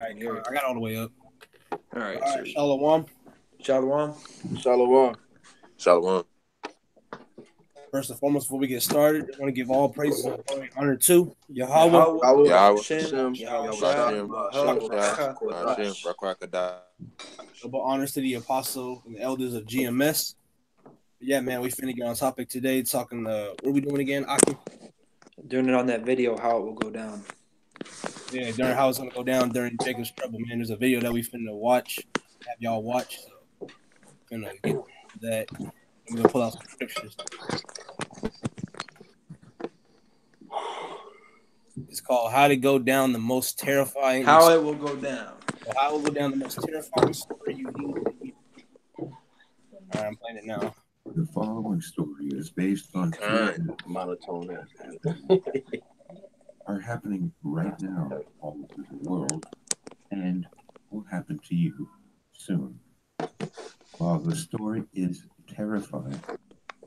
All right, I got all the way up. All All right, right, Shalom. Shalom. Shalom. Shalom. First and foremost, before we get started, I want to give all praises and glory and honor to Yahweh. Yahweh, Yahweh, Hashem, Yahweh Yahushua, Bashem, Baha, Yahusha, Bashem, Kodash. Rakrakadash. Double honors to the apostle and the elders of GMS. Yeah, man, we finna get on topic today. Talking, what are we doing again? Aki? Doing it on that video, how it will go down. Yeah, during how it's gonna go down during Jacob's trouble, man. There's a video that we finna watch. Have y'all watch? So finna get that. I'm gonna pull out some scriptures. It's called "How to Go Down the Most Terrifying." How it will go down. How it will go down the most terrifying story you need to hear. All right, I'm playing it now. The following story is based on Kind. Monotone. are happening right now all over the world and will happen to you soon. While the story is terrifying,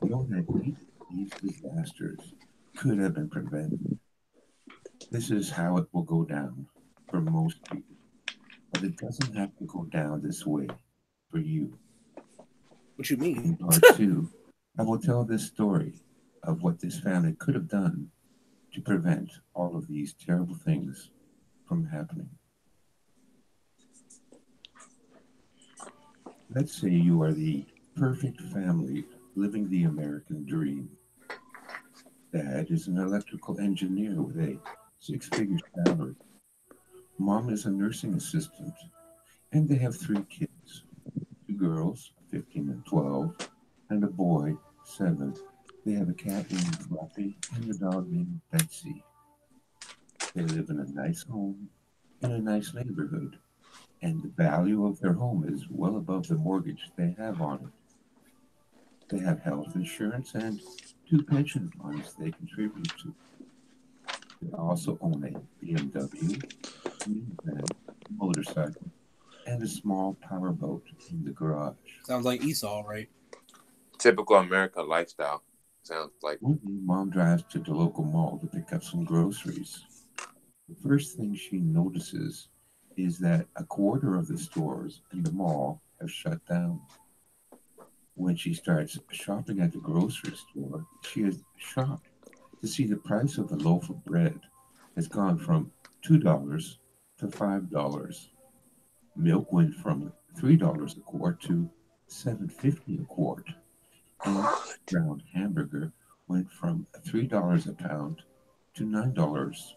know that these disasters could have been prevented. This is how it will go down for most people, but it doesn't have to go down this way for you. What you In mean? part two, I will tell this story of what this family could have done to prevent all of these terrible things from happening. Let's say you are the perfect family living the American dream. Dad is an electrical engineer with a six-figure salary. Mom is a nursing assistant, and they have three kids, two girls, 15 and 12, and a boy, 7. They have a cat named Fluffy and a dog named Betsy. They live in a nice home in a nice neighborhood, and the value of their home is well above the mortgage they have on it. They have health insurance and 2 pension funds they contribute to. They also own a BMW, minivan, motorcycle, and a small powerboat in the garage. Sounds like Esau, right? Typical American lifestyle. Sounds like. One day, Mom drives to the local mall to pick up some groceries. The first thing she notices is that a quarter of the stores in the mall have shut down. When she starts shopping at the grocery store, she is shocked to see the price of a loaf of bread has gone from $2 to $5. Milk went from $3 a quart to $7.50 a quart, and ground hamburger went from $3 a pound to $9.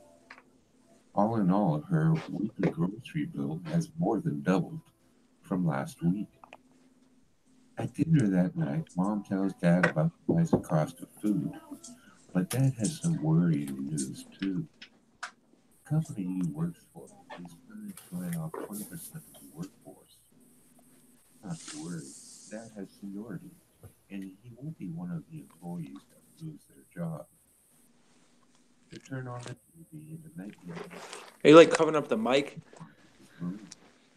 All in all, her weekly grocery bill has more than doubled from last week. At dinner that night, Mom tells Dad about the rising cost of food, but Dad has some worrying news too. The company he works for is planning to lay off 20% of the workforce. Not to worry, Dad has seniority, and he won't be one of the employees that lose their job. They turn on the TV and the nightmare Are you like covering up the mic? is brewing.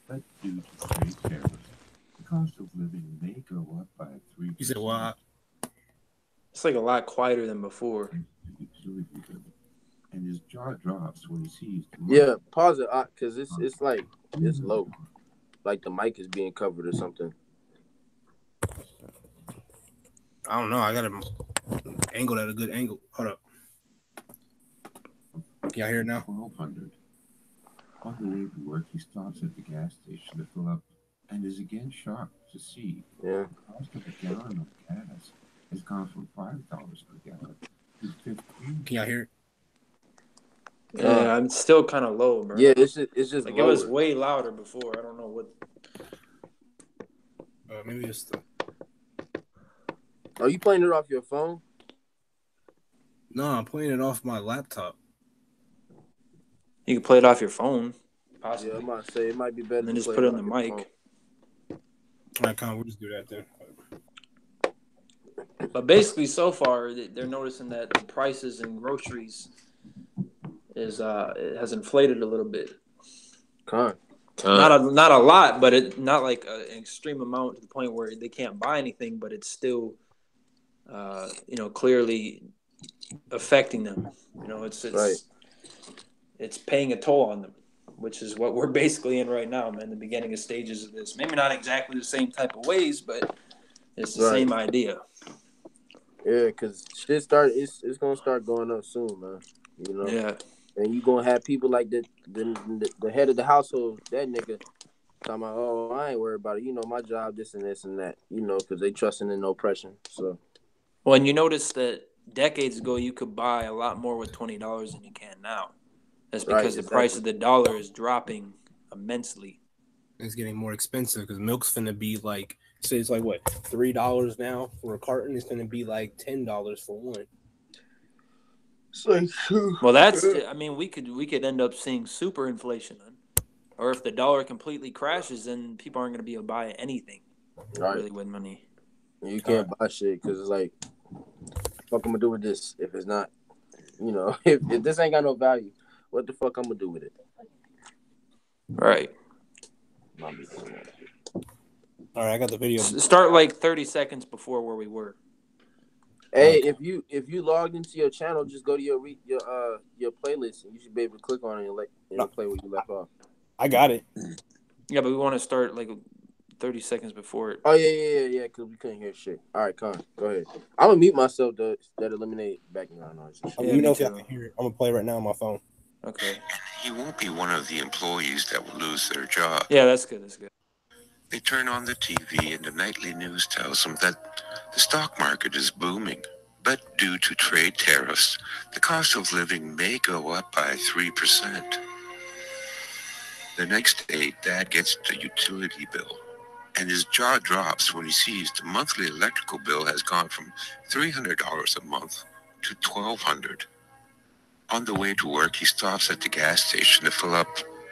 But due to trade tariffs, the cost of living may go up by 3%. You said what? It's like a lot quieter than before. The utility bill, and his jaw drops when he sees the Yeah, pause it, because it's like it's low, like the mic is being covered or something. I don't know. I got to angle at a good angle. Hold up. Can y'all hear it now? 1200. On the way to work, he stops at the gas station to fill up and is again shocked to see Yeah. the cost of a gallon of gas has gone from $5 per gallon to $15. Can y'all hear it? Yeah, I'm still kind of low, bro. Yeah, it's just like lower. it was way louder before. I don't know what. Maybe it's the... Are you playing it off your phone? No, I'm playing it off my laptop. You can play it off your phone, Yeah, possibly. I'm about to say it might be better. And then to just play put it on off the your mic. phone. All right, Con, we'll just do that then. But basically, so far, they're noticing that the prices in groceries is it has inflated a little bit. Con. Not a lot, but it not like an extreme amount to the point where they can't buy anything, but it's still, clearly affecting them. It's Right. it's paying a toll on them. which is what we're basically in right now, man. The beginning of stages of this. Maybe not exactly the same type of ways, but it's the same idea. Yeah, because shit start. It's gonna start going up soon, man. You know. Yeah. And you gonna have people like the head of the household, that nigga, talking about, oh, I ain't worried about it. You know, my job, this and this and that. You know, because they trusting in no oppression. So. Well, and you notice that decades ago you could buy a lot more with $20 than you can now. That's because the price of the dollar is dropping immensely. It's getting more expensive because milk's finna be like, say it's like what, $3 now for a carton. It's gonna be like $10 for one. Well, that's. I mean, we could end up seeing super inflation then, or if the dollar completely crashes, then people aren't going to be able to buy anything really with money. You can't buy shit because it's like, fuck, I'm gonna do with this if it's not, you know, if this ain't got no value, what the fuck I'm gonna do with it? Right. All right, I got the video. Start like 30 seconds before where we were. Hey, if you logged into your channel, just go to your playlist, and you should be able to click on it and it'll play where you left off. I got it. Yeah, but we want to start like 30 seconds before it. Oh yeah, because we couldn't hear shit. All right, Con, go ahead. I'm gonna mute myself that eliminate background noise. You know if y'all can hear it. I'm gonna play right now on my phone. Okay. He won't be one of the employees that will lose their job. Yeah, that's good. That's good. They turn on the TV and the nightly news tells them that the stock market is booming. But due to trade tariffs, the cost of living may go up by 3%. The next day, Dad gets the utility bill, and his jaw drops when he sees the monthly electrical bill has gone from $300 a month to $1,200. On the way to work, he stops at the gas station to fill up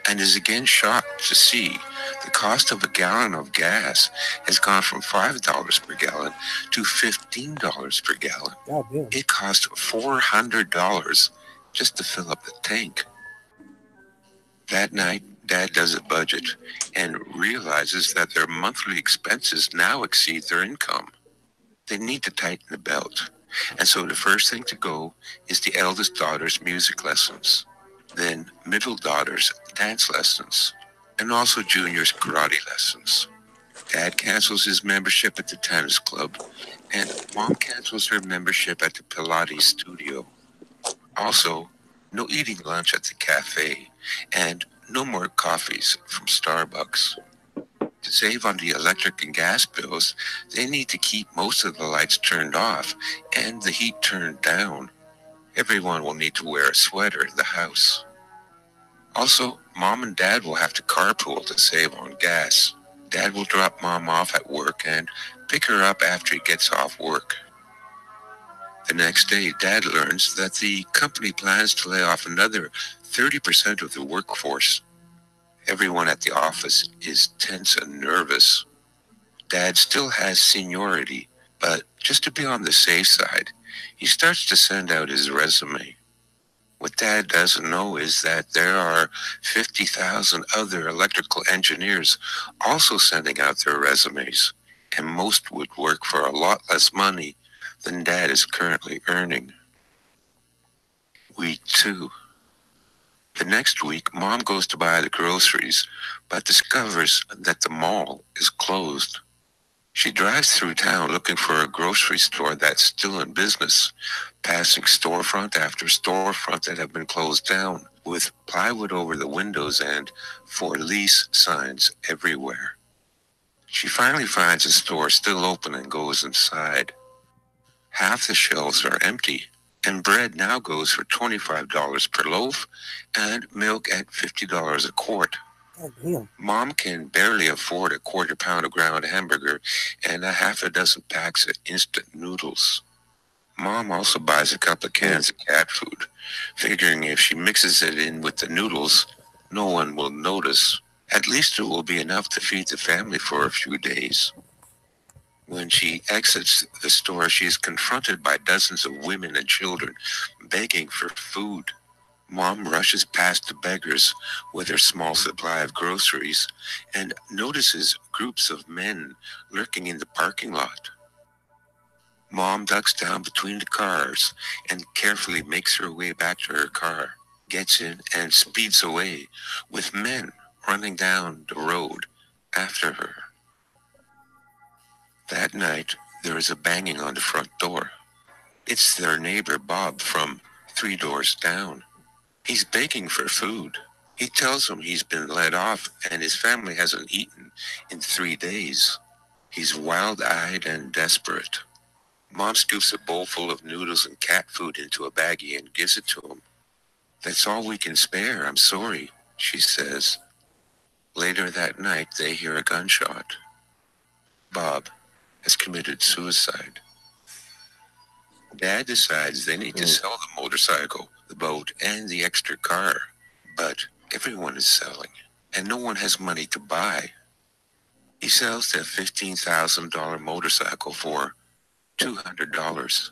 and is again shocked to see the cost of a gallon of gas has gone from $5 per gallon to $15 per gallon. God damn. It cost $400 just to fill up the tank. That night, Dad does a budget and realizes that their monthly expenses now exceed their income. They need to tighten the belt. And so the first thing to go is the eldest daughter's music lessons, then middle daughter's dance lessons, and also Junior's karate lessons. Dad cancels his membership at the tennis club, and Mom cancels her membership at the Pilates studio. Also, no eating lunch at the cafe, and no more coffees from Starbucks. To save on the electric and gas bills, they need to keep most of the lights turned off and the heat turned down. Everyone will need to wear a sweater in the house. Also, Mom and Dad will have to carpool to save on gas. Dad will drop Mom off at work and pick her up after he gets off work. The next day, Dad learns that the company plans to lay off another 30% of the workforce. Everyone at the office is tense and nervous. Dad still has seniority, but just to be on the safe side, he starts to send out his resume. What Dad doesn't know is that there are 50,000 other electrical engineers also sending out their resumes, and most would work for a lot less money than Dad is currently earning. Week 2. The next week, Mom goes to buy the groceries, but discovers that the mall is closed. She drives through town looking for a grocery store that's still in business, passing storefront after storefront that have been closed down, with plywood over the windows and for lease signs everywhere. She finally finds a store still open and goes inside. Half the shelves are empty, and bread now goes for $25 per loaf and milk at $50 a quart. Oh, damn. Mom can barely afford a quarter pound of ground hamburger and a half a dozen packs of instant noodles. Mom also buys a couple of cans of cat food, figuring if she mixes it in with the noodles, no one will notice. At least it will be enough to feed the family for a few days. When she exits the store, she is confronted by dozens of women and children begging for food. Mom rushes past the beggars with her small supply of groceries and notices groups of men lurking in the parking lot. Mom ducks down between the cars and carefully makes her way back to her car. gets in and speeds away, with men running down the road after her. That night, there is a banging on the front door. It's their neighbor Bob from 3 doors down. He's begging for food. He tells them he's been let off and his family hasn't eaten in 3 days. He's wild-eyed and desperate. Mom scoops a bowl full of noodles and cat food into a baggie and gives it to him. "That's all we can spare, I'm sorry," she says. Later that night, they hear a gunshot. Bob has committed suicide. Dad decides they need to sell the motorcycle, the boat, and the extra car. But everyone is selling, and no one has money to buy. He sells the $15,000 motorcycle for $200.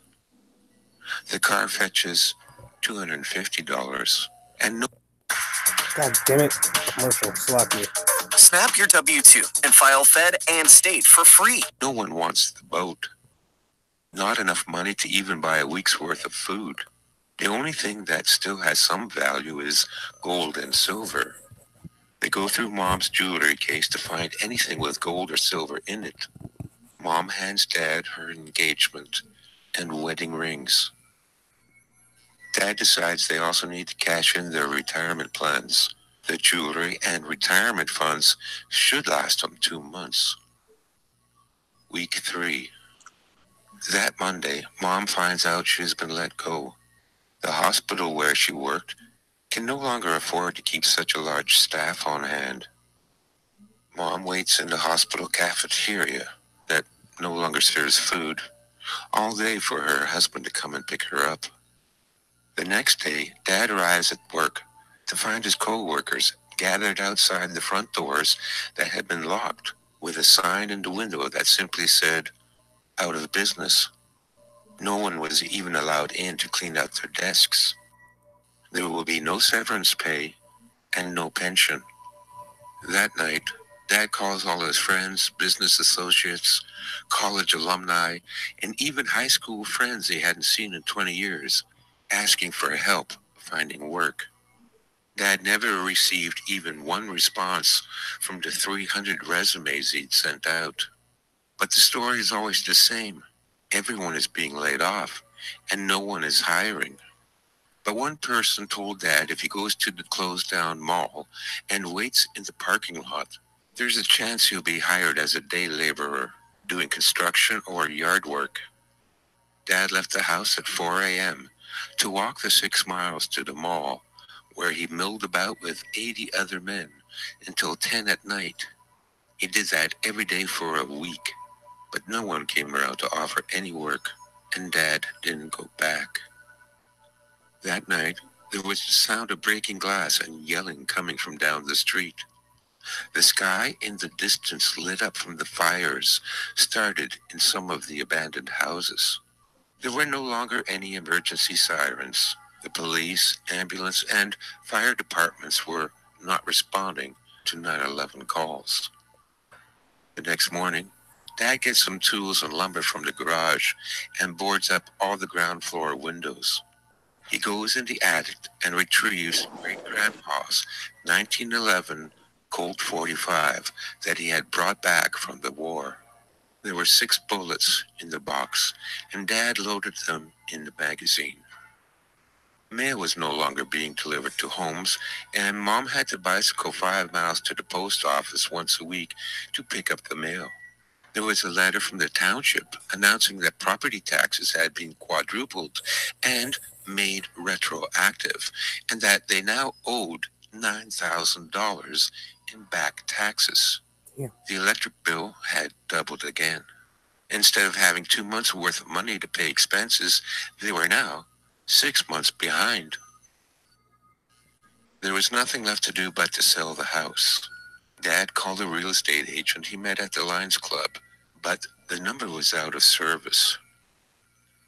The car fetches $250, and God damn it. Commercial. Slap me. Snap your W-2 and file Fed and state for free. no one wants the boat. Not enough money to even buy a week's worth of food. The only thing that still has some value is gold and silver. They go through Mom's jewelry case to find anything with gold or silver in it. Mom hands Dad her engagement and wedding rings. Dad decides they also need to cash in their retirement plans. The jewelry and retirement funds should last them 2 months. Week 3. That Monday, Mom finds out she's been let go. The hospital where she worked can no longer afford to keep such a large staff on hand. Mom waits in the hospital cafeteria that no longer serves food all day for her husband to come and pick her up. The next day, Dad arrives at work to find his co-workers gathered outside the front doors that had been locked, with a sign in the window that simply said, "Out of business." No one was even allowed in to clean out their desks. There will be no severance pay and no pension. That night, Dad calls all his friends, business associates, college alumni, and even high school friends he hadn't seen in 20 years, asking for help finding work. Dad never received even one response from the 300 resumes he'd sent out. But the story is always the same. Everyone is being laid off, and no one is hiring. But one person told Dad if he goes to the closed-down mall and waits in the parking lot, there's a chance he'll be hired as a day laborer, doing construction or yard work. Dad left the house at 4 a.m. to walk the 6 miles to the mall, where he milled about with 80 other men until 10 at night. He did that every day for a week, but no one came around to offer any work, and Dad didn't go back. That night, there was the sound of breaking glass and yelling coming from down the street. The sky in the distance lit up from the fires started in some of the abandoned houses. There were no longer any emergency sirens. The police, ambulance, and fire departments were not responding to 911 calls. The next morning, Dad gets some tools and lumber from the garage and boards up all the ground floor windows. He goes in the attic and retrieves great-grandpa's 1911 Colt 45 that he had brought back from the war. There were 6 bullets in the box, and Dad loaded them in the magazine. Mail was no longer being delivered to homes, and Mom had to bicycle 5 miles to the post office once a week to pick up the mail. There was a letter from the township announcing that property taxes had been quadrupled and made retroactive, and that they now owed $9,000 in back taxes. Yeah. The electric bill had doubled again. Instead of having 2 months' worth of money to pay expenses, they were now 6 months behind. There was nothing left to do but to sell the house. Dad called a real estate agent he met at the Lions Club, but the number was out of service.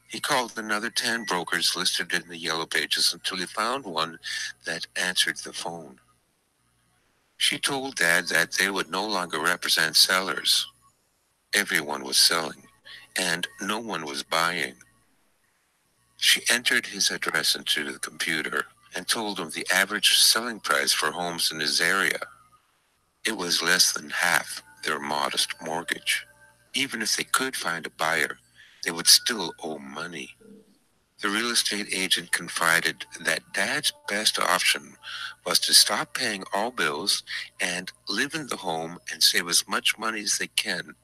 He called another 10 brokers listed in the yellow pages until he found one that answered the phone. She told Dad that they would no longer represent sellers. Everyone was selling, and no one was buying. She entered his address into the computer and told him the average selling price for homes in his area. It was less than half their modest mortgage. Even if they could find a buyer, they would still owe money. The real estate agent confided that Dad's best option was to stop paying all bills and live in the home and save as much money as they can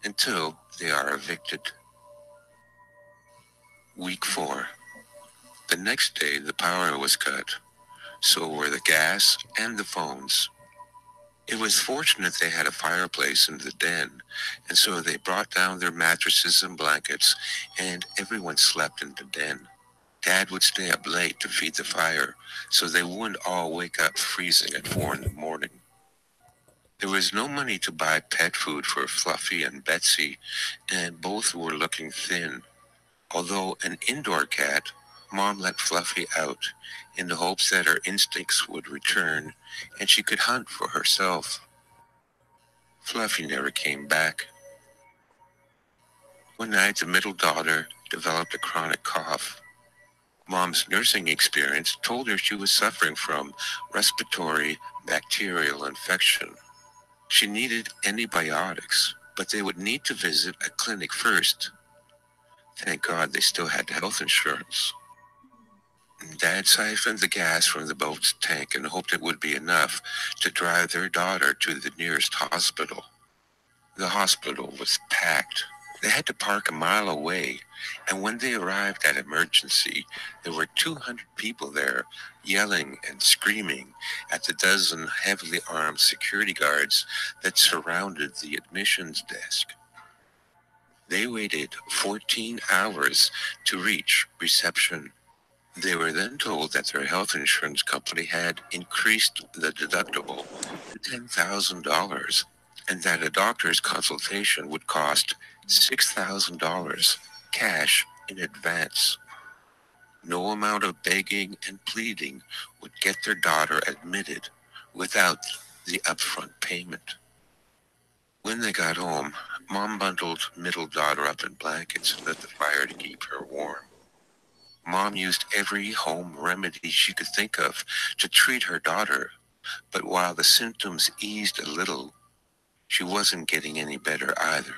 until they are evicted. Week 4. The next day, the power was cut. So were the gas and the phones. It was fortunate they had a fireplace in the den, and so they brought down their mattresses and blankets, and everyone slept in the den. Dad would stay up late to feed the fire, so they wouldn't all wake up freezing at 4 in the morning. There was no money to buy pet food for Fluffy and Betsy, and both were looking thin. Although an indoor cat, Mom let Fluffy out in the hopes that her instincts would return and she could hunt for herself. Fluffy never came back. One night, the middle daughter developed a chronic cough. Mom's nursing experience told her she was suffering from respiratory bacterial infection. She needed antibiotics, but they would need to visit a clinic first. Thank God they still had health insurance. Dad siphoned the gas from the boat's tank and hoped it would be enough to drive their daughter to the nearest hospital. The hospital was packed. They had to park a mile away, and when they arrived at emergency, there were 200 people there yelling and screaming at the dozen heavily armed security guards that surrounded the admissions desk. They waited 14 hours to reach reception. They were then told that their health insurance company had increased the deductible to $10,000 and that a doctor's consultation would cost $6,000 cash in advance. No amount of begging and pleading would get their daughter admitted without the upfront payment. When they got home, Mom bundled middle daughter up in blankets and lit the fire to keep her warm. Mom used every home remedy she could think of to treat her daughter, but while the symptoms eased a little, she wasn't getting any better either.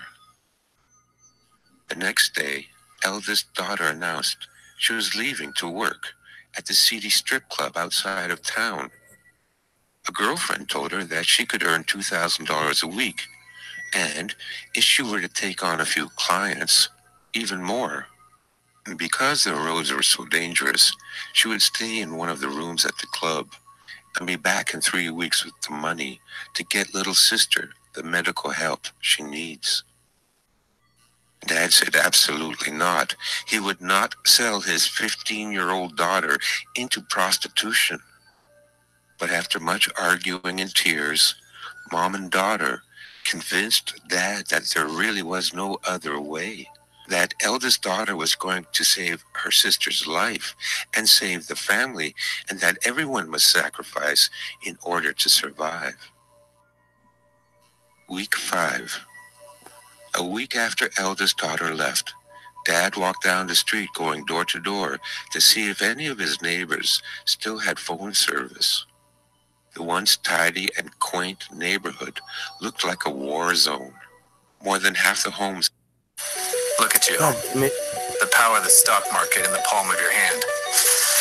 The next day, eldest daughter announced she was leaving to work at the seedy strip club outside of town. A girlfriend told her that she could earn $2,000 a week, and if she were to take on a few clients, even more. And because the roads were so dangerous, she would stay in one of the rooms at the club and be back in 3 weeks with the money to get little sister the medical help she needs. Dad said absolutely not. He would not sell his 15-year-old daughter into prostitution. But after much arguing and tears, Mom and daughter convinced Dad that there really was no other way. That eldest daughter was going to save her sister's life and save the family, and that everyone must sacrifice in order to survive. Week 5. A week after eldest daughter left, Dad walked down the street going door to door to see if any of his neighbors still had phone service. The once tidy and quaint neighborhood looked like a war zone. More than half the homes. Look at you. The power of the stock market in the palm of your hand.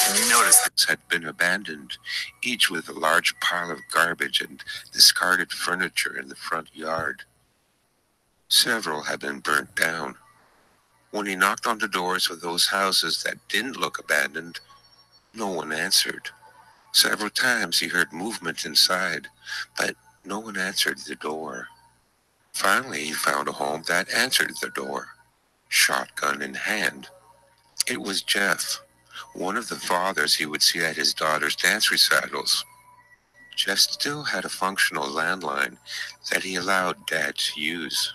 And you notice that had been abandoned, each with a large pile of garbage and discarded furniture in the front yard. Several had been burnt down. When he knocked on the doors of those houses that didn't look abandoned, no one answered. Several times he heard movement inside, but no one answered the door. Finally, he found a home that answered the door, shotgun in hand. It was Jeff, one of the fathers he would see at his daughter's dance recitals. Jeff still had a functional landline that he allowed Dad to use.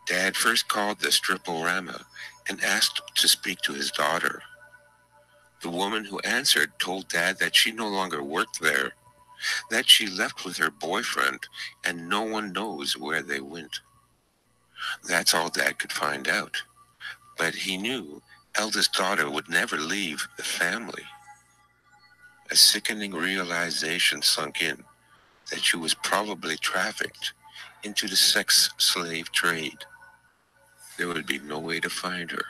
Dad first called the strip-o-rama and asked to speak to his daughter. The woman who answered told Dad that she no longer worked there, that she left with her boyfriend and no one knows where they went. That's all Dad could find out, but he knew eldest daughter would never leave the family. A sickening realization sunk in that she was probably trafficked into the sex slave trade. There would be no way to find her.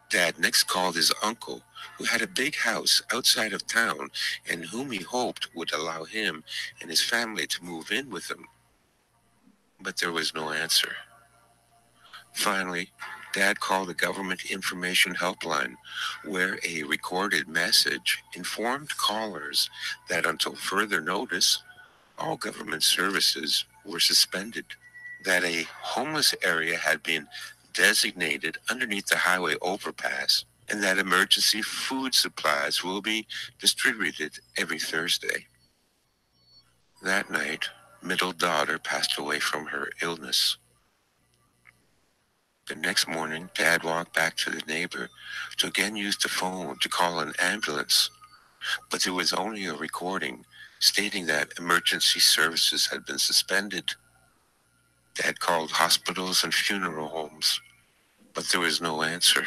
Dad next called his uncle, who had a big house outside of town and whom he hoped would allow him and his family to move in with him. But there was no answer. Finally, Dad called the government information helpline, where a recorded message informed callers that until further notice, all government services were suspended, that a homeless area had been designated underneath the highway overpass, and that emergency food supplies will be distributed every Thursday. That night, middle daughter passed away from her illness. The next morning, Dad walked back to the neighbor to again use the phone to call an ambulance, but there was only a recording stating that emergency services had been suspended. Dad called hospitals and funeral homes, but there was no answer.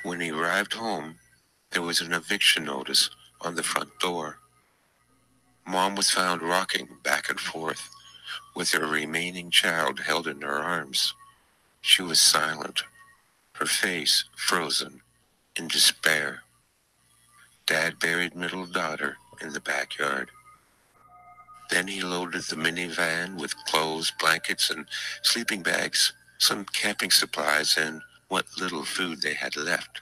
When he arrived home, there was an eviction notice on the front door. Mom was found rocking back and forth with her remaining child held in her arms. She was silent, her face frozen in despair. Dad buried middle daughter in the backyard. Then he loaded the minivan with clothes, blankets, and sleeping bags, some camping supplies, and what little food they had left.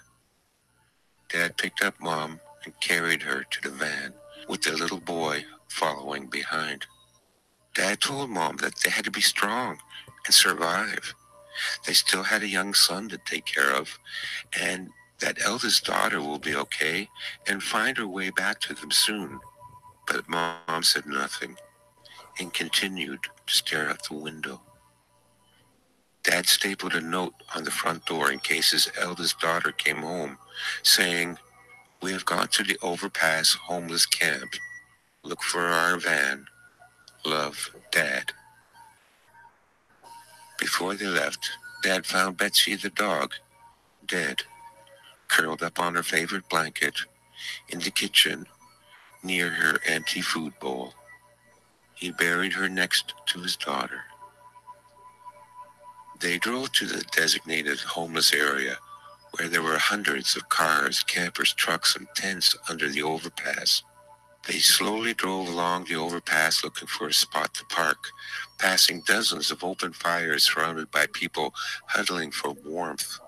Dad picked up Mom and carried her to the van, with the little boy following behind. Dad told Mom that they had to be strong and survive. They still had a young son to take care of, and that eldest daughter will be okay and find her way back to them soon. But Mom said nothing and continued to stare out the window. Dad stapled a note on the front door in case his eldest daughter came home, saying, "We have gone to the overpass homeless camp. Look for our van. Love, Dad." Before they left, Dad found Betsy the dog, dead, curled up on her favorite blanket in the kitchen near her empty food bowl. He buried her next to his daughter. They drove to the designated homeless area where there were hundreds of cars, campers, trucks, and tents under the overpass. They slowly drove along the overpass looking for a spot to park, passing dozens of open fires surrounded by people huddling for warmth.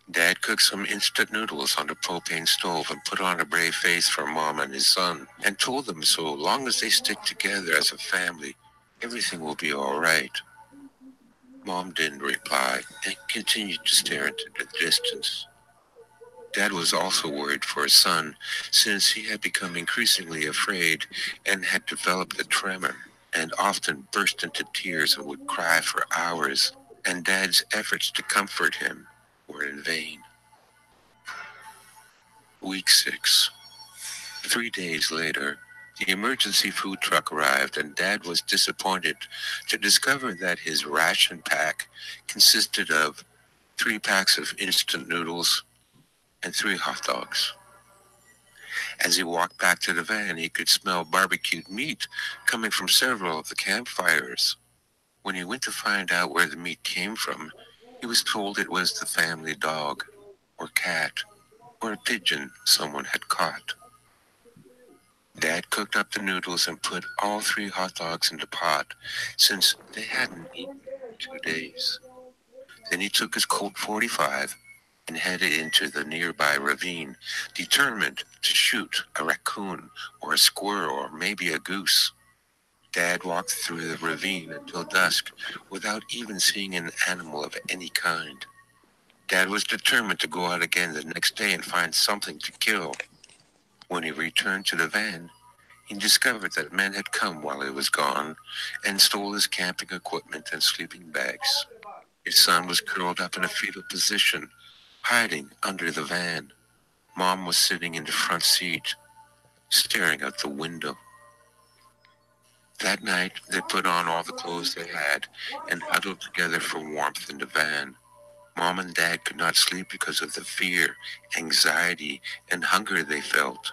Dad cooked some instant noodles on the propane stove and put on a brave face for Mom and his son, and told them so long as they stick together as a family, everything will be all right. Mom didn't reply and continued to stare into the distance. Dad was also worried for his son, since he had become increasingly afraid and had developed a tremor, and often burst into tears and would cry for hours, and Dad's efforts to comfort him were in vain. Week 6. 3 days later, the emergency food truck arrived, and Dad was disappointed to discover that his ration pack consisted of 3 packs of instant noodles and 3 hot dogs. As he walked back to the van, he could smell barbecued meat coming from several of the campfires. When he went to find out where the meat came from, he was told it was the family dog, or cat, or a pigeon someone had caught. Dad cooked up the noodles and put all 3 hot dogs in the pot, since they hadn't eaten in 2 days. Then he took his Colt 45 and headed into the nearby ravine, determined to shoot a raccoon or a squirrel or maybe a goose. Dad walked through the ravine until dusk without even seeing an animal of any kind. Dad was determined to go out again the next day and find something to kill. When he returned to the van, he discovered that men had come while he was gone and stole his camping equipment and sleeping bags. His son was curled up in a fetal position, hiding under the van. Mom was sitting in the front seat, staring out the window. That night, they put on all the clothes they had and huddled together for warmth in the van. Mom and Dad could not sleep because of the fear, anxiety, and hunger they felt.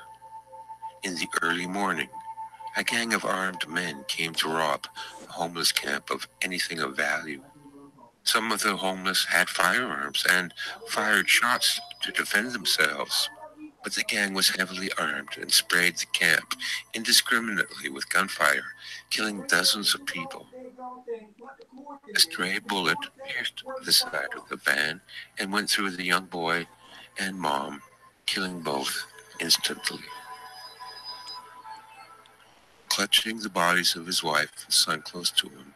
In the early morning, a gang of armed men came to rob the homeless camp of anything of value. Some of the homeless had firearms and fired shots to defend themselves. But the gang was heavily armed and sprayed the camp indiscriminately with gunfire, killing dozens of people. A stray bullet pierced the side of the van and went through the young boy and mom, killing both instantly. Clutching the bodies of his wife and son close to him,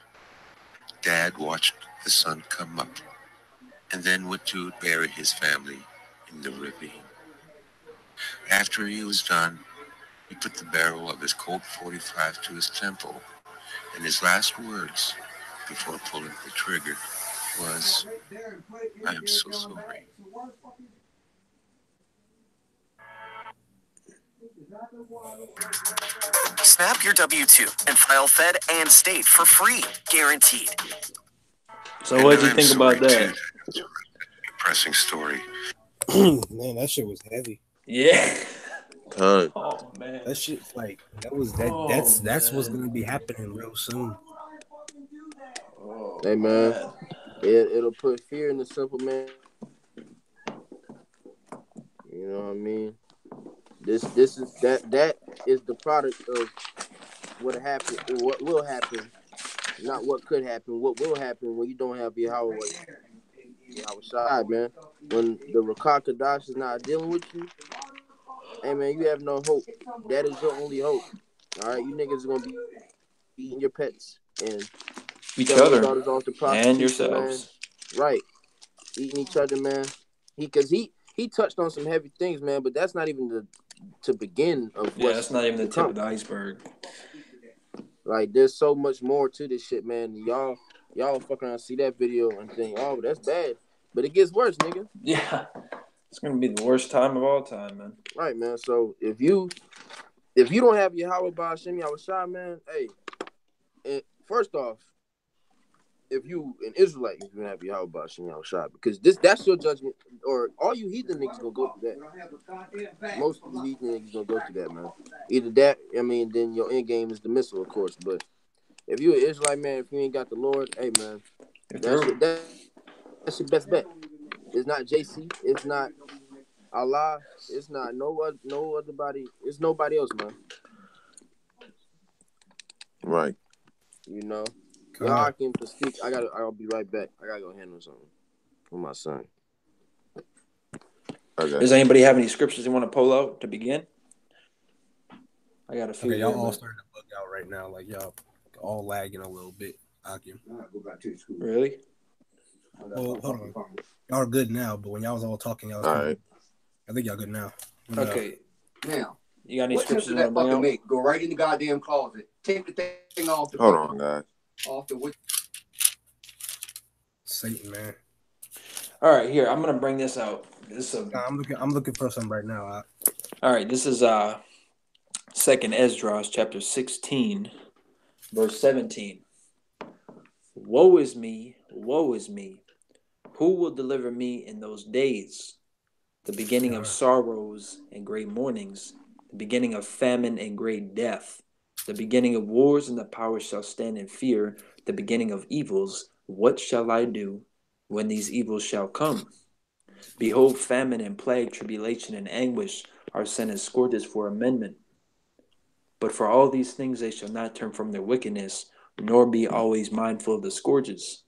Dad watched the sun come up and then went to bury his family in the ravine. After he was done, he put the barrel of his Colt 45 to his temple, and his last words before pulling the trigger was, "I am so sorry." Snap your W-2 and file Fed and state for free, guaranteed. So what did you think about that? Depressing story. Man, that shit was heavy. Yeah. Oh man. That shit, like, that was that. That's what's gonna be happening real soon. Hey man, it'll put fear in the simple man. You know what I mean? This is that is the product of what happened, or what will happen, not what could happen. What will happen when you don't have your Yahweh side, man. When the Rakah Kadash is not dealing with you, hey man, you have no hope. That is your only hope. All right, you niggas are gonna be eating your pets and each other off to and yourselves. Man. Right, eating each other, man. He touched on some heavy things, man, but that's not even to begin of. Yeah, that's not even the tip of the iceberg. Like, there's so much more to this shit, man. Y'all fucking around, see that video and think, oh, that's bad, but it gets worse, nigga. Yeah, it's gonna be the worst time of all time, man. Right, man. So if you don't have Yahweh Ba'Shem Yahushua, man, hey, first off, if you an Israelite, you have Yahweh Ba'Shem Yahushua, because that's your judgment, or all you heathen niggas gonna go through that. Most of the heathen niggas gonna go through that, man. Either that, I mean, then your end game is the missile, of course. But if you an Israelite, man, if you ain't got the Lord, hey, man, that's your best bet. It's not JC, it's not Allah, it's not no other body, it's nobody else, man. Right. You know. Y'all, I can speak. I'll be right back. I gotta go handle something with my son. Okay. Does anybody have any scriptures they want to pull out to begin? I got a few. Okay, y'all all starting to bug out right now. Like, y'all all lagging a little bit. Akim. Go back to school. Really? Well, hold on. Y'all are good now, but when y'all was all talking, y'all was All right. I think y'all good now. Okay. Now, you got any what scriptures you that want to bring fucking out? make? Go right in the goddamn closet. Take the thing off the. Hold on, guys. Off the wood. Satan, man. All right, here I'm gonna bring this out. I'm looking for something right now. All right, this is Second Esdras chapter 16, verse 17. Woe is me, woe is me. Who will deliver me in those days? The beginning of sorrows and great mournings, the beginning of famine and great death, the beginning of wars, and the power shall stand in fear, the beginning of evils. What shall I do when these evils shall come? Behold, famine and plague, tribulation and anguish are sent as scourges for amendment. But for all these things they shall not turn from their wickedness, nor be always mindful of the scourges.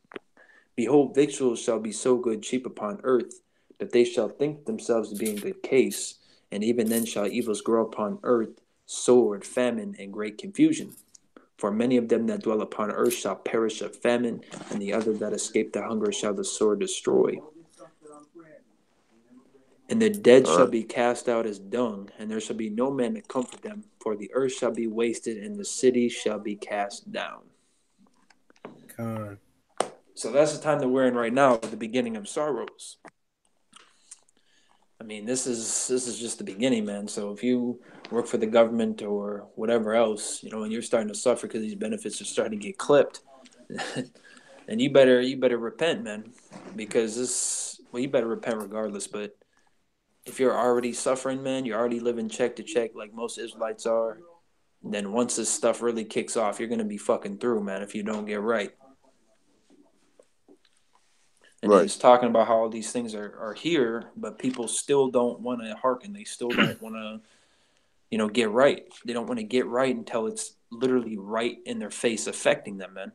Behold, victuals shall be so good cheap upon earth, that they shall think themselves to be in good case, and even then shall evils grow upon earth, sword, famine, and great confusion. For many of them that dwell upon earth shall perish of famine, and the other that escape the hunger shall the sword destroy. And the dead shall be cast out as dung, and there shall be no man to comfort them, for the earth shall be wasted, and the city shall be cast down. So that's the time that we're in right now, the beginning of sorrows. I mean, this is just the beginning, man. So if you work for the government or whatever else, you know, and you're starting to suffer because these benefits are starting to get clipped, then you better repent, man, because well, you better repent regardless. But if you're already suffering, man, you're already living check to check like most Israelites are. Then once this stuff really kicks off, you're gonna be fucking through, man. If you don't get right. And Right. he's talking about how all these things are here, but people still don't want to hearken. They still don't want to, get right. They don't want to get right until it's literally right in their face, affecting them, man.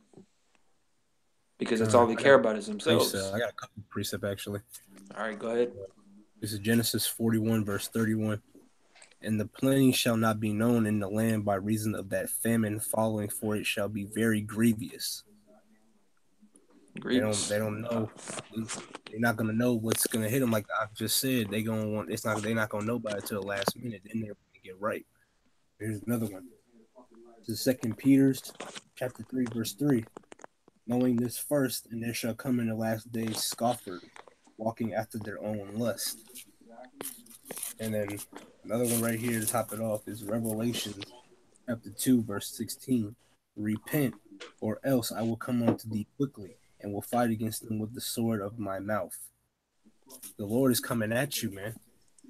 Because that's all they care about is themselves. I got a couple of precept actually. All right, go ahead. This is Genesis 41, verse 31. And the plain shall not be known in the land by reason of that famine following, for it shall be very grievous. Grievous. They don't know. They're not gonna know what's gonna hit them. Like I just said, they're not gonna know about it till the last minute. Then they're gonna get right. Here's another one. This is 2 Peter chapter 3, verse 3. Knowing this first, and there shall come in the last days scoffers, walking after their own lust. And then another one right here to top it off is Revelation chapter 2, verse 16. Repent, or else I will come unto thee quickly, and will fight against them with the sword of my mouth. The Lord is coming at you, man.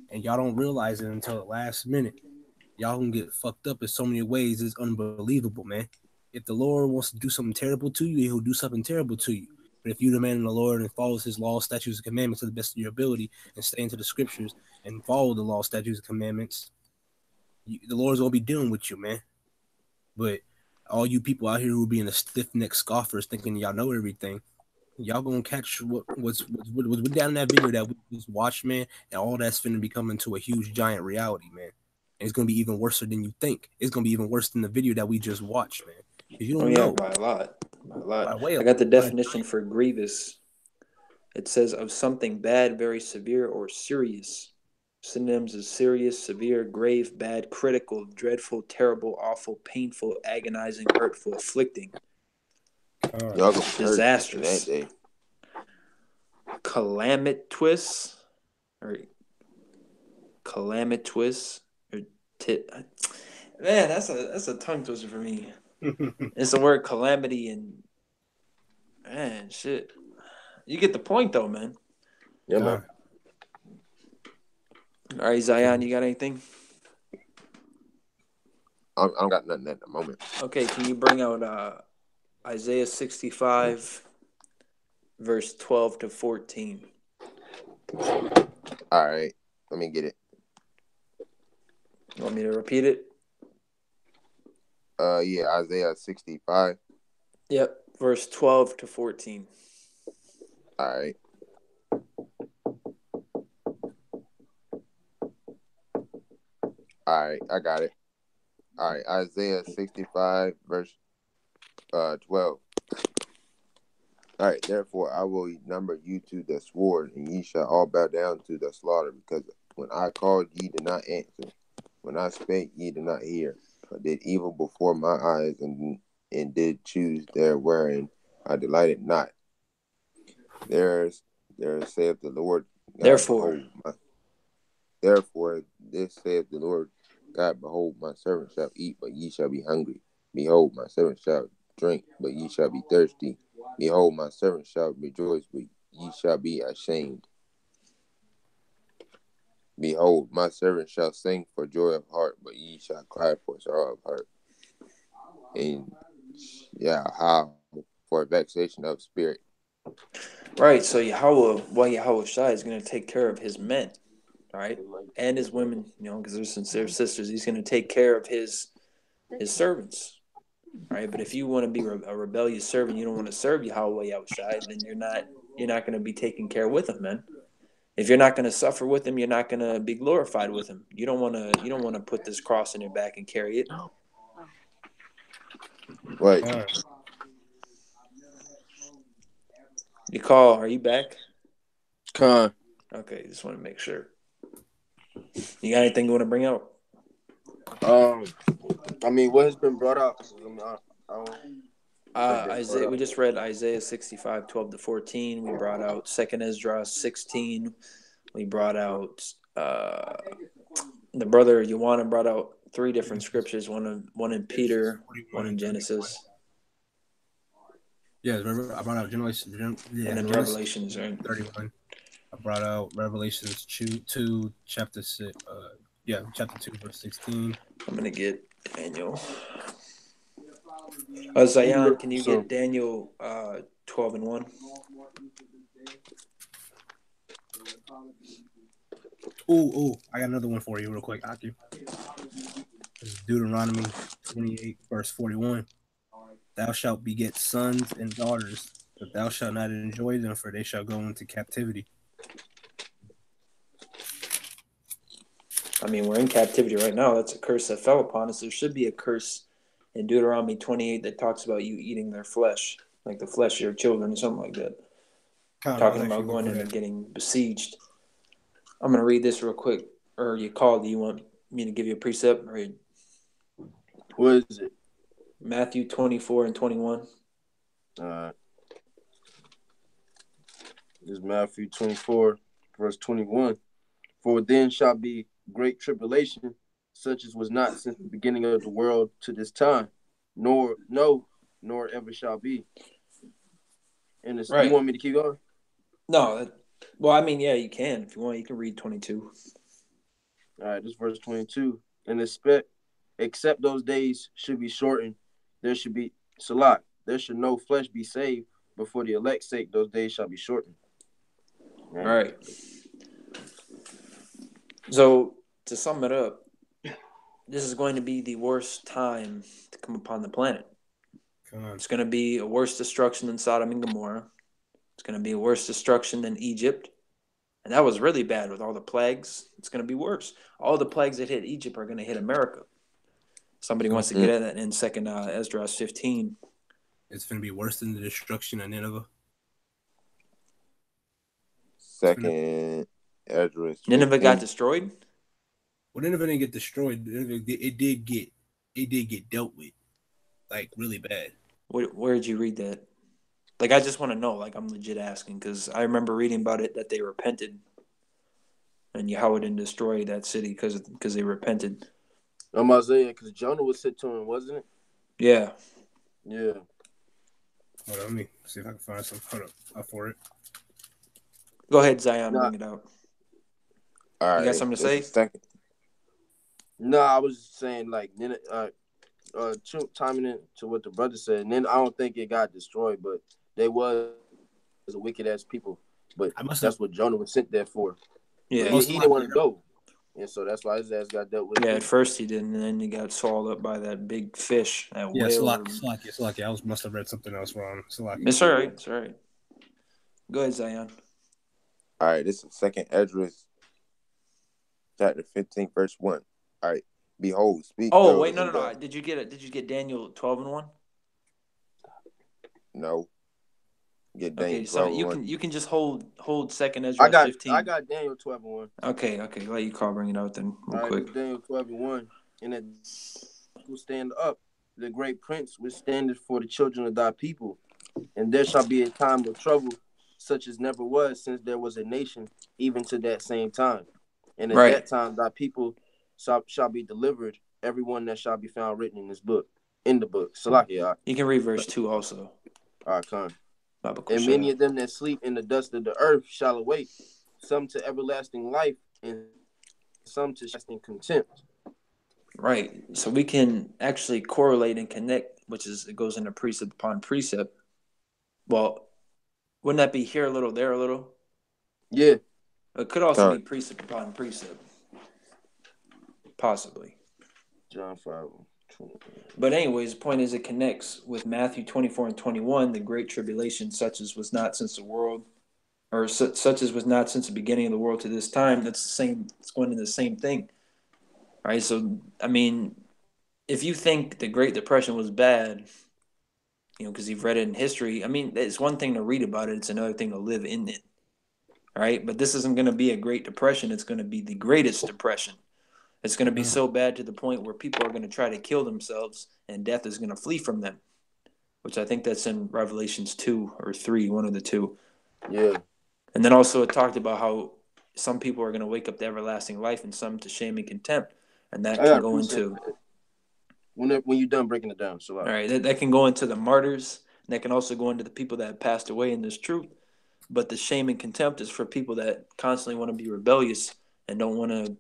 And y'all don't realize it until the last minute. Y'all can get fucked up in so many ways. It's unbelievable, man. If the Lord wants to do something terrible to you, he'll do something terrible to you. But if you demand the Lord and follows his law, statutes, and commandments to the best of your ability and stay into the scriptures and follow the law, statutes, and commandments, the Lord's going to be dealing with you, man. But all you people out here who are being a stiff-necked scoffers thinking y'all know everything, y'all going to catch what's down in that video that we just watched, man, and all that's finna be coming to a huge, giant reality, man. And it's going to be even worse than you think. It's going to be even worse than the video that we just watched, man. You don't know. By a lot. I got the definition for grievous. It says of something bad, very severe, or serious. Synonyms is serious, severe, grave, bad, critical, dreadful, terrible, awful, painful, agonizing, hurtful, afflicting, disastrous, calamitous, or man, that's a tongue twister for me. It's the word calamity and man, shit. You get the point though, man. Yeah, man. All right, Zion, you got anything? I don't got nothing at the moment. Okay, can you bring out Isaiah 65, verse 12 to 14? All right, let me get it. You want me to repeat it? Yeah, Isaiah 65. Yep, verse 12 to 14. All right. All right, I got it. All right, Isaiah 65, verse 12. All right, therefore I will number you to the sword, and ye shall all bow down to the slaughter, because when I called, ye did not answer. When I spake, ye did not hear. I did evil before my eyes, and did choose there wherein I delighted not. There saith the Lord God, therefore this saith the Lord God, behold, my servant shall eat, but ye shall be hungry. Behold, my servant shall drink, but ye shall be thirsty. Behold, my servant shall rejoice, but ye shall be ashamed. Behold, my servant shall sing for joy of heart, but ye shall cry for sorrow of heart. And how for vexation of spirit. Right, so Yahweh Shai is going to take care of his men, right, and his women, because they're sincere sisters. He's going to take care of his servants, right? But if you want to be a rebellious servant, you don't want to serve Yahweh Shai, then you're not going to be taken care with him, man. If you're not going to suffer with him, you're not going to be glorified with him. You don't want to put this cross in your back and carry it. Right. Nicole, are you back? Con. Okay, just want to make sure. You got anything you want to bring out? I mean, what has been brought up? Isaiah. We just read Isaiah 65, 12 to 14. We brought out 2 Ezra 16. We brought out the brother Yohanan brought out 3 different scriptures. One in Peter, one in Genesis. Yeah, I brought out Genesis. And then Revelations, right? 31. I brought out Revelations 2, chapter 6. Chapter 2, verse 16. I'm gonna get Daniel. Zion, can you get Daniel 12:1? Ooh, I got another one for you real quick, Aki. This is Deuteronomy 28, verse 41. Thou shalt beget sons and daughters, but thou shalt not enjoy them, for they shall go into captivity. I mean, we're in captivity right now. That's a curse that fell upon us. There should be a curse in Deuteronomy 28 that talks about you eating their flesh, like the flesh of your children or something like that. Talking about going in and getting besieged. I'm going to read this real quick. Or you call, do you want me to give you a precept? Or What is it? Matthew 24 and 21. All right. This is Matthew 24, verse 21. For then shall be great tribulation, such as was not since the beginning of the world to this time, nor ever shall be. And it's, right. You want me to keep going? No. Well, I mean, yeah, you can. If you want, you can read 22. All right, this is verse 22. And except those days should be shortened, there should be salat. There should no flesh be saved, but for the elect's sake, those days shall be shortened. All right. So, to sum it up, this is going to be the worst time to come upon the planet. It's going to be a worse destruction than Sodom and Gomorrah. It's going to be a worse destruction than Egypt. And that was really bad with all the plagues. It's going to be worse. All the plagues that hit Egypt are going to hit America. Somebody wants to get at that in 2nd Esdras 15. It's going to be worse than the destruction of Nineveh. 2nd Esdras. Nineveh got destroyed? Well, Nineveh didn't get destroyed. It did get dealt with, like, really bad. Where did you read that? Like, I just want to know. Like, I'm legit asking because I remember reading about it that they repented, and Yahweh didn't destroy that city because they repented. Isaiah, because Jonah was sent to him, wasn't it? Yeah. Yeah. Hold on, let me see if I can find some. Hold up for it. Go ahead, Zion, bring it out. All right. You got something to say? No, I was saying, like, chiming into what the brother said, and then I don't think it got destroyed, but they was a wicked ass people. But that's what Jonah was sent there for. Yeah, he didn't want to go, and so that's why his ass got dealt with. Yeah, at first he didn't, and then he got swallowed up by that big fish. That whale. Slacky. I must have read something else wrong. It's all right. It's all right. Go ahead, Zion. All right, this is 2nd Esdras, chapter 15, verse 1. All right. Behold, speak. Oh, wait, no. Did you get Daniel 12:1? No. Get Daniel. Okay, so you can just hold 2nd Esdras 15. I got Daniel 12:1. Okay. Let you bring it out then real quick. Daniel 12:1, and it will stand up. The great prince which standeth for the children of thy people, and there shall be a time of trouble, such as never was since there was a nation, even to that same time. And at that time thy people shall be delivered, everyone that shall be found written in the book. Salakia. You can read verse 2 also. All right, come. And many of them that sleep in the dust of the earth shall awake, some to everlasting life, and some to everlasting contempt. Right. So we can actually correlate and connect, it goes into precept upon precept. Well, wouldn't that be here a little, there a little? Yeah. It could also be precept upon precept. Possibly. John 5. But anyways, the point is it connects with Matthew 24 and 21, the great tribulation, such as was not since the world, or such as was not since the beginning of the world to this time. That's the same. It's going to the same thing. All right. So, I mean, if you think the Great Depression was bad, because you've read it in history, I mean, it's one thing to read about it. It's another thing to live in it. All right. But this isn't going to be a Great Depression. It's going to be the greatest depression. It's going to be so bad to the point where people are going to try to kill themselves and death is going to flee from them, which I think that's in Revelations 2 or 3, one of the two. Yeah. And then also it talked about how some people are going to wake up to everlasting life and some to shame and contempt. And that can go into... When you're done breaking it down. So all right, that can go into the martyrs. And that can also go into the people that have passed away in this truth. But the shame and contempt is for people that constantly want to be rebellious and don't want to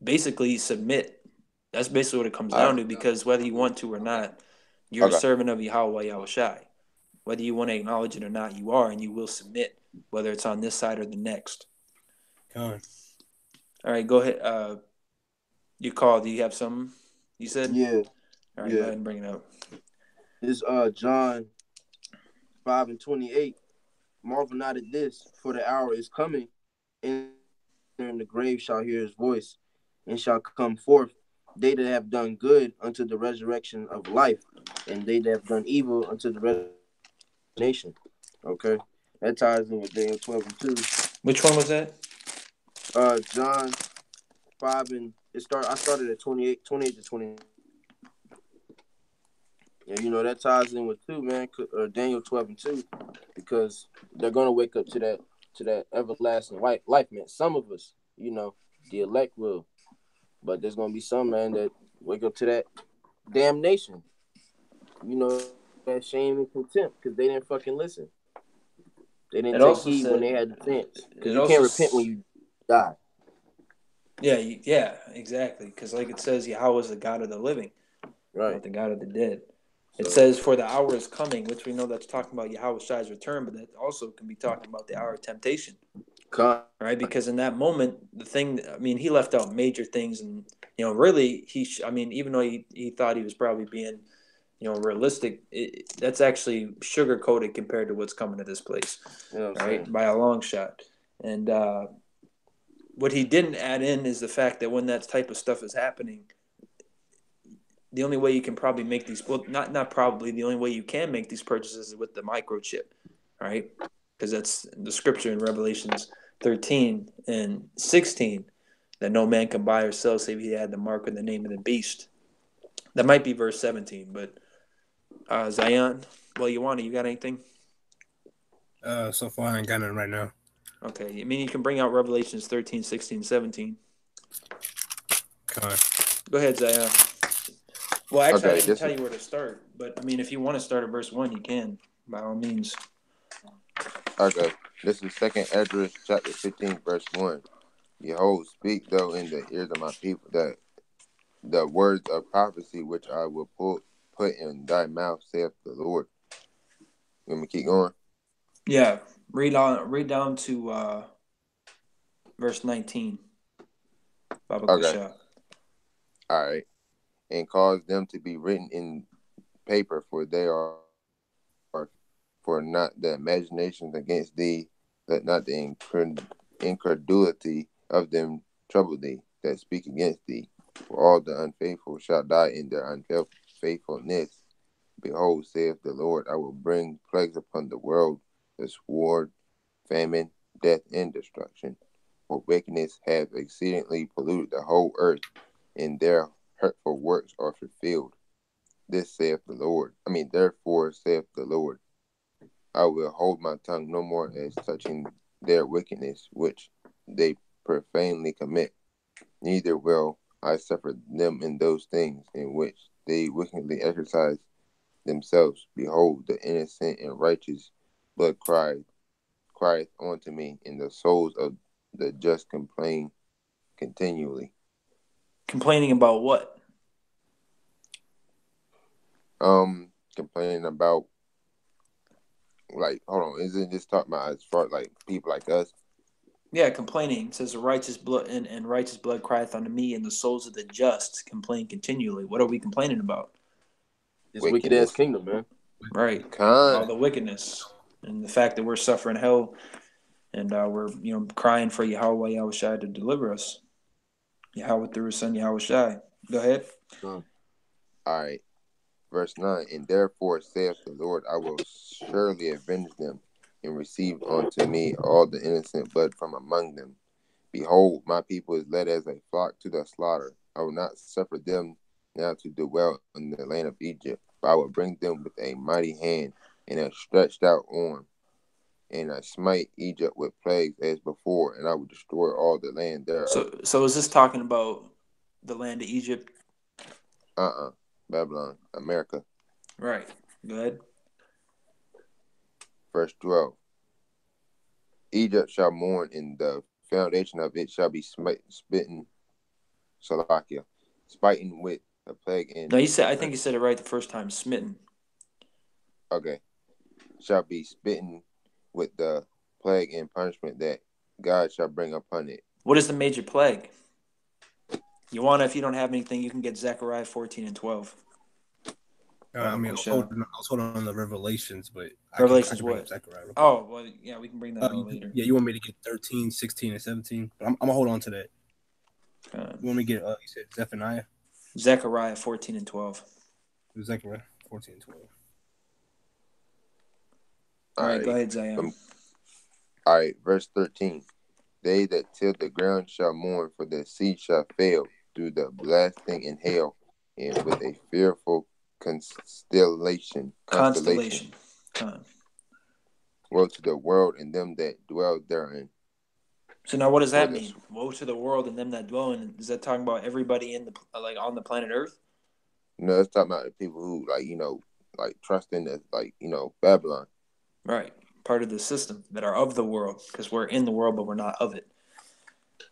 basically submit. That's basically what it comes down to, because whether you want to or not, you're a Okay. servant of Yahweh Yahushai. Whether you want to acknowledge it or not, you are, and you will submit, whether it's on this side or the next. Con. All right, go ahead. You called. Do you have something you said? Yeah, All right, yeah. go ahead and bring it up. This John 5:28. Marvel not at this, for the hour is coming, and in the grave shall hear his voice, and shall come forth they that have done good unto the resurrection of life, and they that have done evil unto the resurrection. Okay, that ties in with Daniel 12:2. Which one was that? John 5 and I started at 28 to 20. And you know that ties in with 2, man. Daniel 12:2, because they're gonna wake up to that everlasting life, man. Some of us, you know, the elect will, but there's gonna be some, man, that wake up to that damnation. You know, that shame and contempt because they didn't fucking listen. They didn't It take also heed when said- they had the chance. Because it you also can't repent when you die. Yeah, exactly. Because like it says, Yahweh is the God of the living, Right. not the God of the dead. It So- says, for the hour is coming, which we know that's talking about Yahweh Shai's return, but that also can be talking about the hour of temptation, right? Because in that moment, he left out major things, and really, even though he thought he was probably being, realistic, that's actually sugar coated compared to what's coming to this place, right? By a long shot. And what he didn't add in is the fact that when that type of stuff is happening, the only way you can probably make these, not probably, the only way you can make these purchases is with the microchip, right? Because that's the scripture in Revelations 13 and 16, that no man can buy or sell save he had the mark of the name of the beast. That might be verse 17, but Zion, you got anything? So far I ain't got nothing right now. Okay, you can bring out Revelations 13, 16, 17. Con. Go ahead, Zion. Well, actually, Okay, I didn't tell you where to start, but if you want to start at verse 1, you can, by all means. Okay, this is 2nd Esdras chapter 15, verse 1. Behold, speak thou in the ears of my people that the words of prophecy which I will put in thy mouth, saith the Lord. Let me keep going. Yeah, read down to verse 19. Baba Okay. Kusha. All right. And cause them to be written in paper, for they are for not the imaginations against thee, that not the incredulity of them trouble thee, that speak against thee. For all the unfaithful shall die in their unfaithfulness. Behold, saith the Lord, I will bring plagues upon the world, the sword, famine, death, and destruction. For wickedness hath exceedingly polluted the whole earth, and their hurtful works are fulfilled. This saith the Lord. Therefore saith the Lord, I will hold my tongue no more as touching their wickedness, which they profanely commit. Neither will I suffer them in those things in which they wickedly exercise themselves. Behold, the innocent and righteous blood crieth unto me, and the souls of the just complain continually. Complaining about what? Complaining about, like, hold on, is it just talking about as far like people like us? Yeah, complaining. It says the righteous blood and righteous blood crieth unto me, and the souls of the just complain continually. What are we complaining about? This wicked ass kingdom, man. Right. All the wickedness and the fact that we're suffering hell, and we're crying for Yahweh Yahushai to deliver us. Yahweh through his son Yahushai. Go ahead. All right. Verse 9, and therefore saith the Lord, I will surely avenge them, and receive unto me all the innocent blood from among them. Behold, my people is led as a flock to the slaughter. I will not suffer them now to dwell in the land of Egypt, but I will bring them with a mighty hand and a stretched out arm, and I smite Egypt with plagues as before, and I will destroy all the land thereof. So is this talking about the land of Egypt? Babylon, America. Right. Go ahead. Verse 12. Egypt shall mourn, and the foundation of it shall be smitten, Salakia, spiting with a plague and No, I think you said it right the first time. Smitten. okay, shall be smitten with the plague and punishment that God shall bring upon it. What is the major plague? If you don't have anything, you can get Zechariah 14 and 12. I mean, I was holding on the Revelations, but Revelations I can bring what? up Zechariah. Oh, well, yeah, we can bring that up later. Yeah, you want me to get 13, 16, and 17? But I'm going to hold on to that. You want me to get, you said Zephaniah? Zechariah 14 and 12. Zechariah 14 and 12. All right, go ahead, Zion. All right, verse 13. They that till the ground shall mourn, for the sea shall fail through the blasting and hail, and with a fearful constellation. Woe to the world and them that dwell therein. So now, what does that mean? Woe to the world and them that dwell in. Is that talking about everybody on the planet Earth? No, it's talking about the people who trust in the Babylon. Right, part of the system that are of the world, because we're in the world, but we're not of it.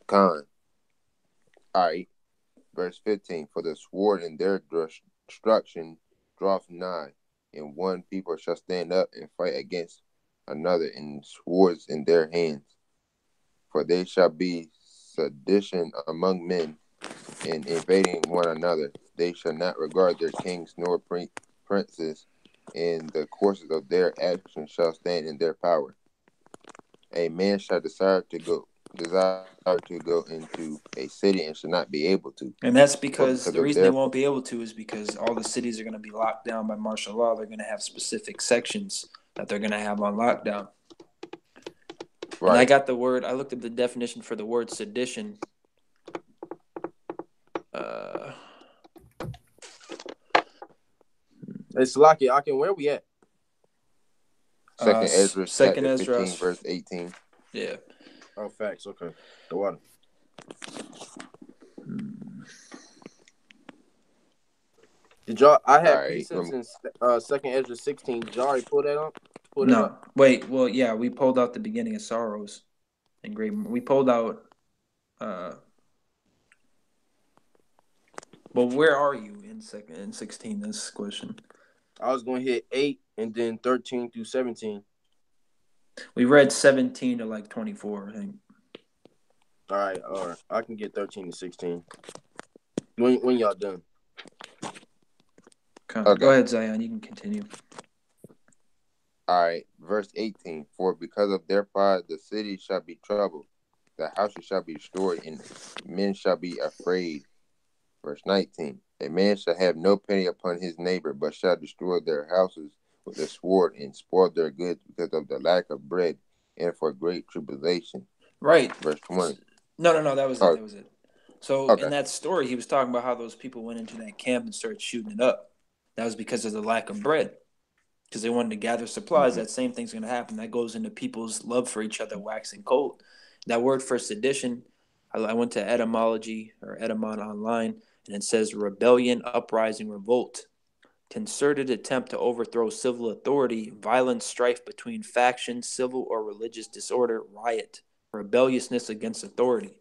All right, verse 15. For the sword in their destruction draweth nigh, and one people shall stand up and fight against another, and swords in their hands. For they shall be sedition among men, and invading one another. They shall not regard their kings nor princes, and the courses of their actions shall stand in their power. A man shall desire to go into a city and shall not be able to. And that's because the reason they won't be able to is because all the cities are going to be locked down by martial law. They're going to have specific sections that they're going to have on lockdown. Right. And I got the word. I looked up the definition for the word sedition. It's Salakia. Akin, where we at? Second Ezra, Second Ezra, 15, verse 18. Yeah. Oh, facts. Okay. The water. Did y'all? I had precepts in Second Ezra 16. Did y'all already pull that up? No. Wait. Well, yeah, we pulled out the beginning of sorrows, and great. We pulled out. Well, where are you in 16? This question. I was going to hit 8 and then 13 through 17. We read 17 to 24, I think. All right. I can get 13 to 16. When y'all done? Okay. Go ahead, Zion. You can continue. All right. Verse 18. For because of their pride, the city shall be troubled. The houses shall be destroyed, and men shall be afraid. Verse 19. A man shall have no pity upon his neighbor, but shall destroy their houses with the sword and spoil their goods because of the lack of bread and for great tribulation. Right. Verse 20. No. That was it. That was it. So in that story, he was talking about how those people went into that camp and started shooting it up. That was because of the lack of bread, because they wanted to gather supplies. Mm-hmm. That same thing's going to happen. That goes into people's love for each other waxing cold. That word for sedition, I went to etymology or etymon online, and it says rebellion, uprising, revolt, concerted attempt to overthrow civil authority, violent strife between factions, civil or religious disorder, riot, rebelliousness against authority.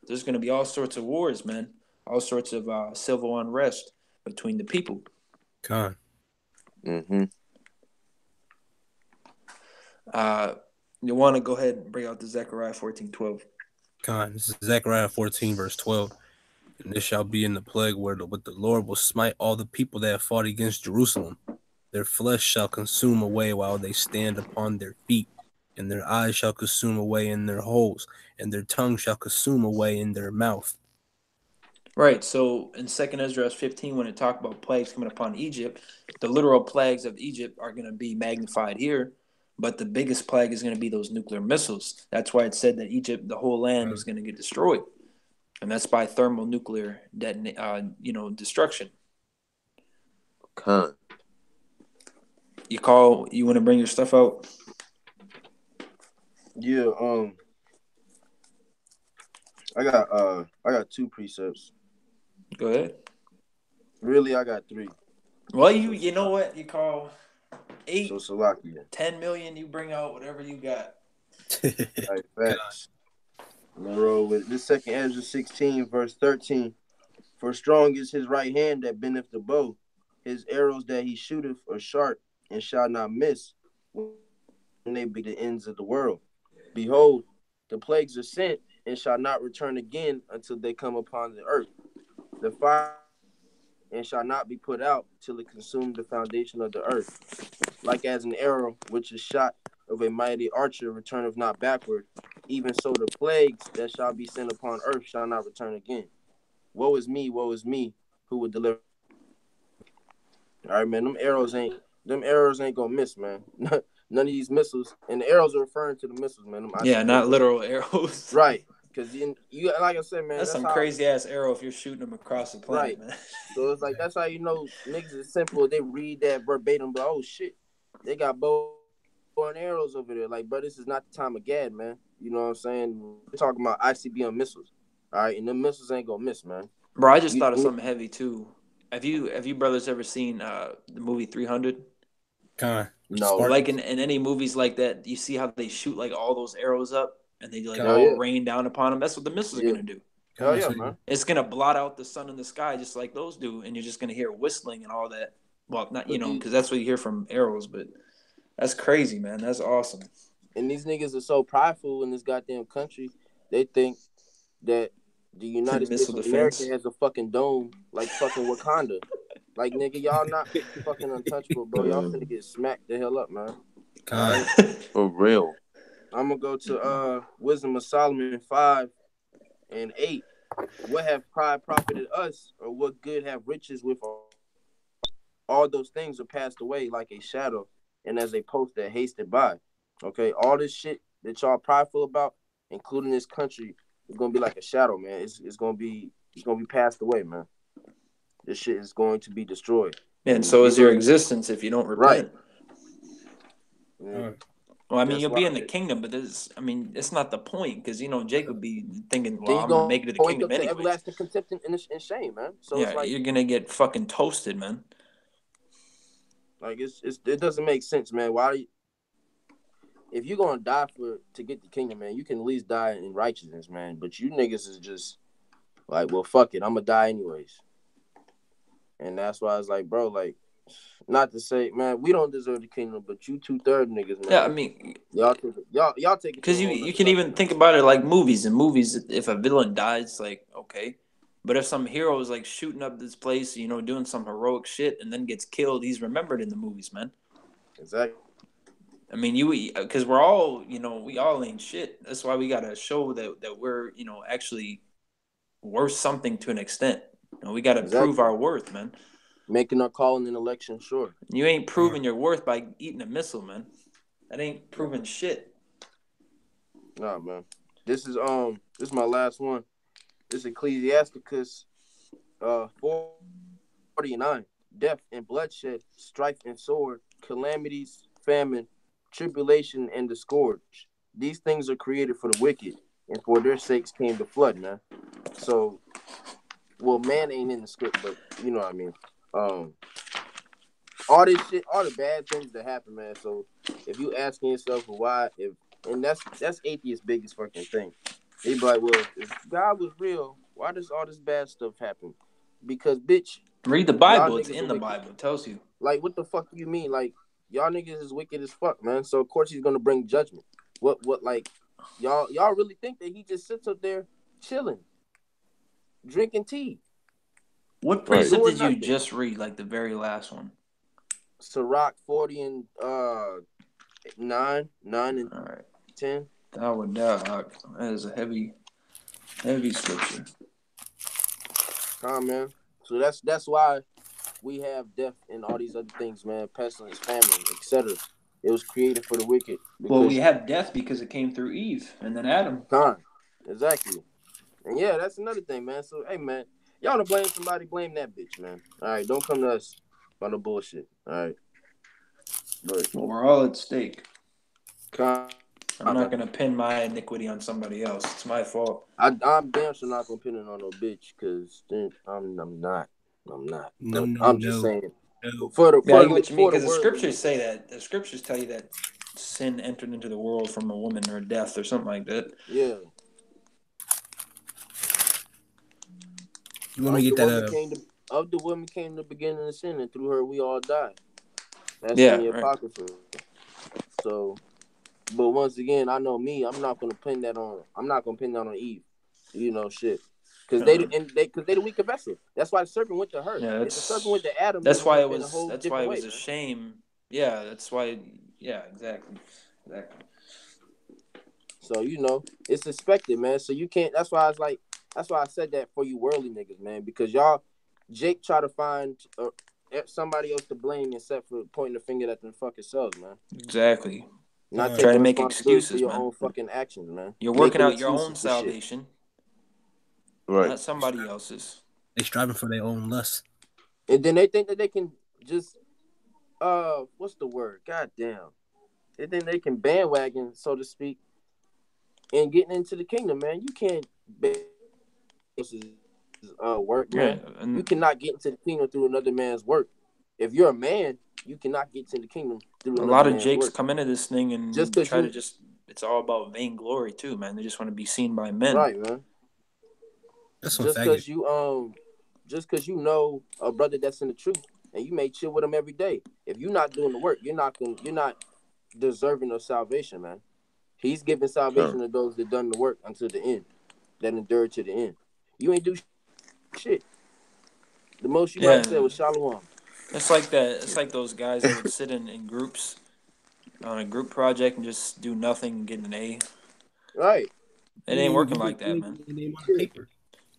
There's going to be all sorts of wars, man, all sorts of civil unrest between the people. Con. Mm-hmm. You want to go ahead and bring out the Zechariah 14:12. Con. This is Zechariah 14, verse 12. And this shall be in the plague where the Lord will smite all the people that have fought against Jerusalem. Their flesh shall consume away while they stand upon their feet, and their eyes shall consume away in their holes, and their tongue shall consume away in their mouth. Right, so in 2 Ezra 15, when it talked about plagues coming upon Egypt, the literal plagues of Egypt are going to be magnified here, but the biggest plague is going to be those nuclear missiles. That's why it said that Egypt, the whole land, is going to get destroyed, and that's by thermonuclear destruction. You want to bring your stuff out? Yeah, I got 2 precepts. Go ahead. Really, I got 3. Well, you know what? You call 8, so Salakia. 10 million, you bring out whatever you got. Like facts. Roll with this second Ezra 16, verse 13. For strong is his right hand that bendeth the bow. His arrows that he shooteth are sharp and shall not miss when they be the ends of the world. Behold, the plagues are sent and shall not return again until they come upon the earth. The fire and shall not be put out till it consume the foundation of the earth. Like as an arrow which is shot of a mighty archer returneth not backward, even so the plagues that shall be sent upon earth shall not return again. Woe is me, who would deliver. All right, man, them arrows ain't gonna miss, man. None of these missiles, and the arrows are referring to the missiles, man. Yeah, not literal arrows. Right. Because you like I said, man, that's some crazy ass arrow if you're shooting them across the planet, right, man. So it's like that's how you know niggas is simple. They read that verbatim, but oh shit, they got bow and arrows over there. Like, bro, this is not the time of Gad, man. You know what I'm saying? We're talking about ICBM missiles. All right, and them missiles ain't gonna miss, man. Bro, I just thought of something heavy too. Have you brothers ever seen the movie 300? No. Like in any movies like that, you see how they shoot like all those arrows up and they like all rain down upon them. That's what the missiles are gonna do. Hell yeah, man. It's gonna blot out the sun in the sky just like those do, and you're just gonna hear whistling and all that. Well, not because that's what you hear from arrows, but that's crazy, man. That's awesome. And these niggas are so prideful in this goddamn country. They think that the United States of America has a fucking dome like fucking Wakanda. Like, nigga, y'all not fucking untouchable, bro. Y'all finna get smacked the hell up, man. For real. I'm gonna go to Wisdom of Solomon 5 and 8. What have pride profited us, or what good have riches with all those things are passed away like a shadow, and as a post that hasted by. Okay, all this shit that y'all prideful about, including this country, is gonna be like a shadow, man. It's gonna be passed away, man. This shit is going to be destroyed. And so is your existence if you don't repent. Right. Yeah. Well, I mean, you'll be in the kingdom, but it's not the point because Jacob be thinking, well, I'm gonna make it to the kingdom anyway. Everlasting contempt and shame, man. So yeah, it's like you're gonna get fucking toasted, man. Like it doesn't make sense, man. If you're gonna die to get the kingdom, man, you can at least die in righteousness, man. But you niggas is just like, well, fuck it, I'm gonna die anyways. And that's why I was like, bro, like, not to say, man, we don't deserve the kingdom, but you 2/3 niggas, man. Yeah, I mean, y'all take it. Because you can even think about it like movies. In movies, if a villain dies, like, okay. But if some hero is like shooting up this place, doing some heroic shit, and then gets killed, he's remembered in the movies, man. Exactly. I mean, because we're all, we all ain't shit. That's why we gotta show that we're, actually worth something to an extent. We got to prove our worth, man. Making our call in an election, sure. You ain't proving your worth by eating a missile, man. That ain't proving shit. Nah, man. This is my last one. This is Ecclesiasticus 49. Death and bloodshed, strife and sword, calamities, famine, tribulation, and the scourge. These things are created for the wicked, and for their sakes came the flood, man. So, well, man ain't in the script, but you know what I mean. All this shit, all the bad things that happen, man. So if you asking yourself why, and that's atheist's biggest fucking thing. They be like, well, if God was real, why does all this bad stuff happen? Because, bitch, read the Bible. It's in the Bible. It tells you. Like, what the fuck do you mean? Like, y'all niggas is wicked as fuck, man. So of course he's gonna bring judgment. What like y'all really think that he just sits up there chilling, drinking tea? What precept did you just read? Like the very last one. Sirach 40 and 9 and 10. That is a heavy scripture. Man. So that's why we have death and all these other things, man. Pestilence, famine, etc. It was created for the wicked. Well, we have death because it came through Eve and then Adam. Exactly. And yeah, that's another thing, man. So, hey, man, y'all want to blame somebody, blame that bitch, man. All right, don't come to us on the bullshit. All right. But we're all at stake. I'm not going to pin my iniquity on somebody else. It's my fault. I'm damn sure not going to pin it on no bitch because I'm not. I'm just saying. I get what you mean, because the scriptures say that. The scriptures tell you that sin entered into the world from a woman or death or something like that. Yeah. You want me to get that? Of the woman came the beginning of sin, and through her we all died. That's Yeah, in the right. Apocrypha. So, but once again, I know me. I'm not gonna pin that on Eve. You know, shit. Because they the weaker vessel. That's why the serpent went to her. Yeah, If the serpent went to Adam, that's why it been a was. whole That's why it different was way, a man. shame. Yeah, that's why. Yeah, exactly. So you know, it's expected, man. So you can't. That's why I said that for you worldly niggas, man. Because Jake try to find somebody else to blame except for pointing the finger at them fucking selves, man. Exactly. Not Try taking to make responsibility excuses, for your man. own fucking actions, man. You're working Making out your own excuses for shit. salvation, Right. not somebody else's. They striving for their own lust. And then they think that they can just what's the word? God damn. They think they can bandwagon, so to speak, and getting into the kingdom, man. You can't work, man. Yeah, and You cannot get into the kingdom through another man's work. If you're a man, you cannot get to the kingdom through a another lot of man's Jakes work. come into this thing and Just 'cause try you- to just. It's all about vainglory too, man. They just want to be seen by men. Right, man. That's some Just faggot. because you know a brother that's in the truth and you may chill with him every day. If you're not doing the work, you're not deserving of salvation, man. He's giving salvation to those that done the work until the end, that endured to the end. You ain't do shit. The most you might have said was shalom. It's like that. It's like those guys that would sit in groups on a group project and just do nothing and get an A. Right. It ain't working like that, man. Paper.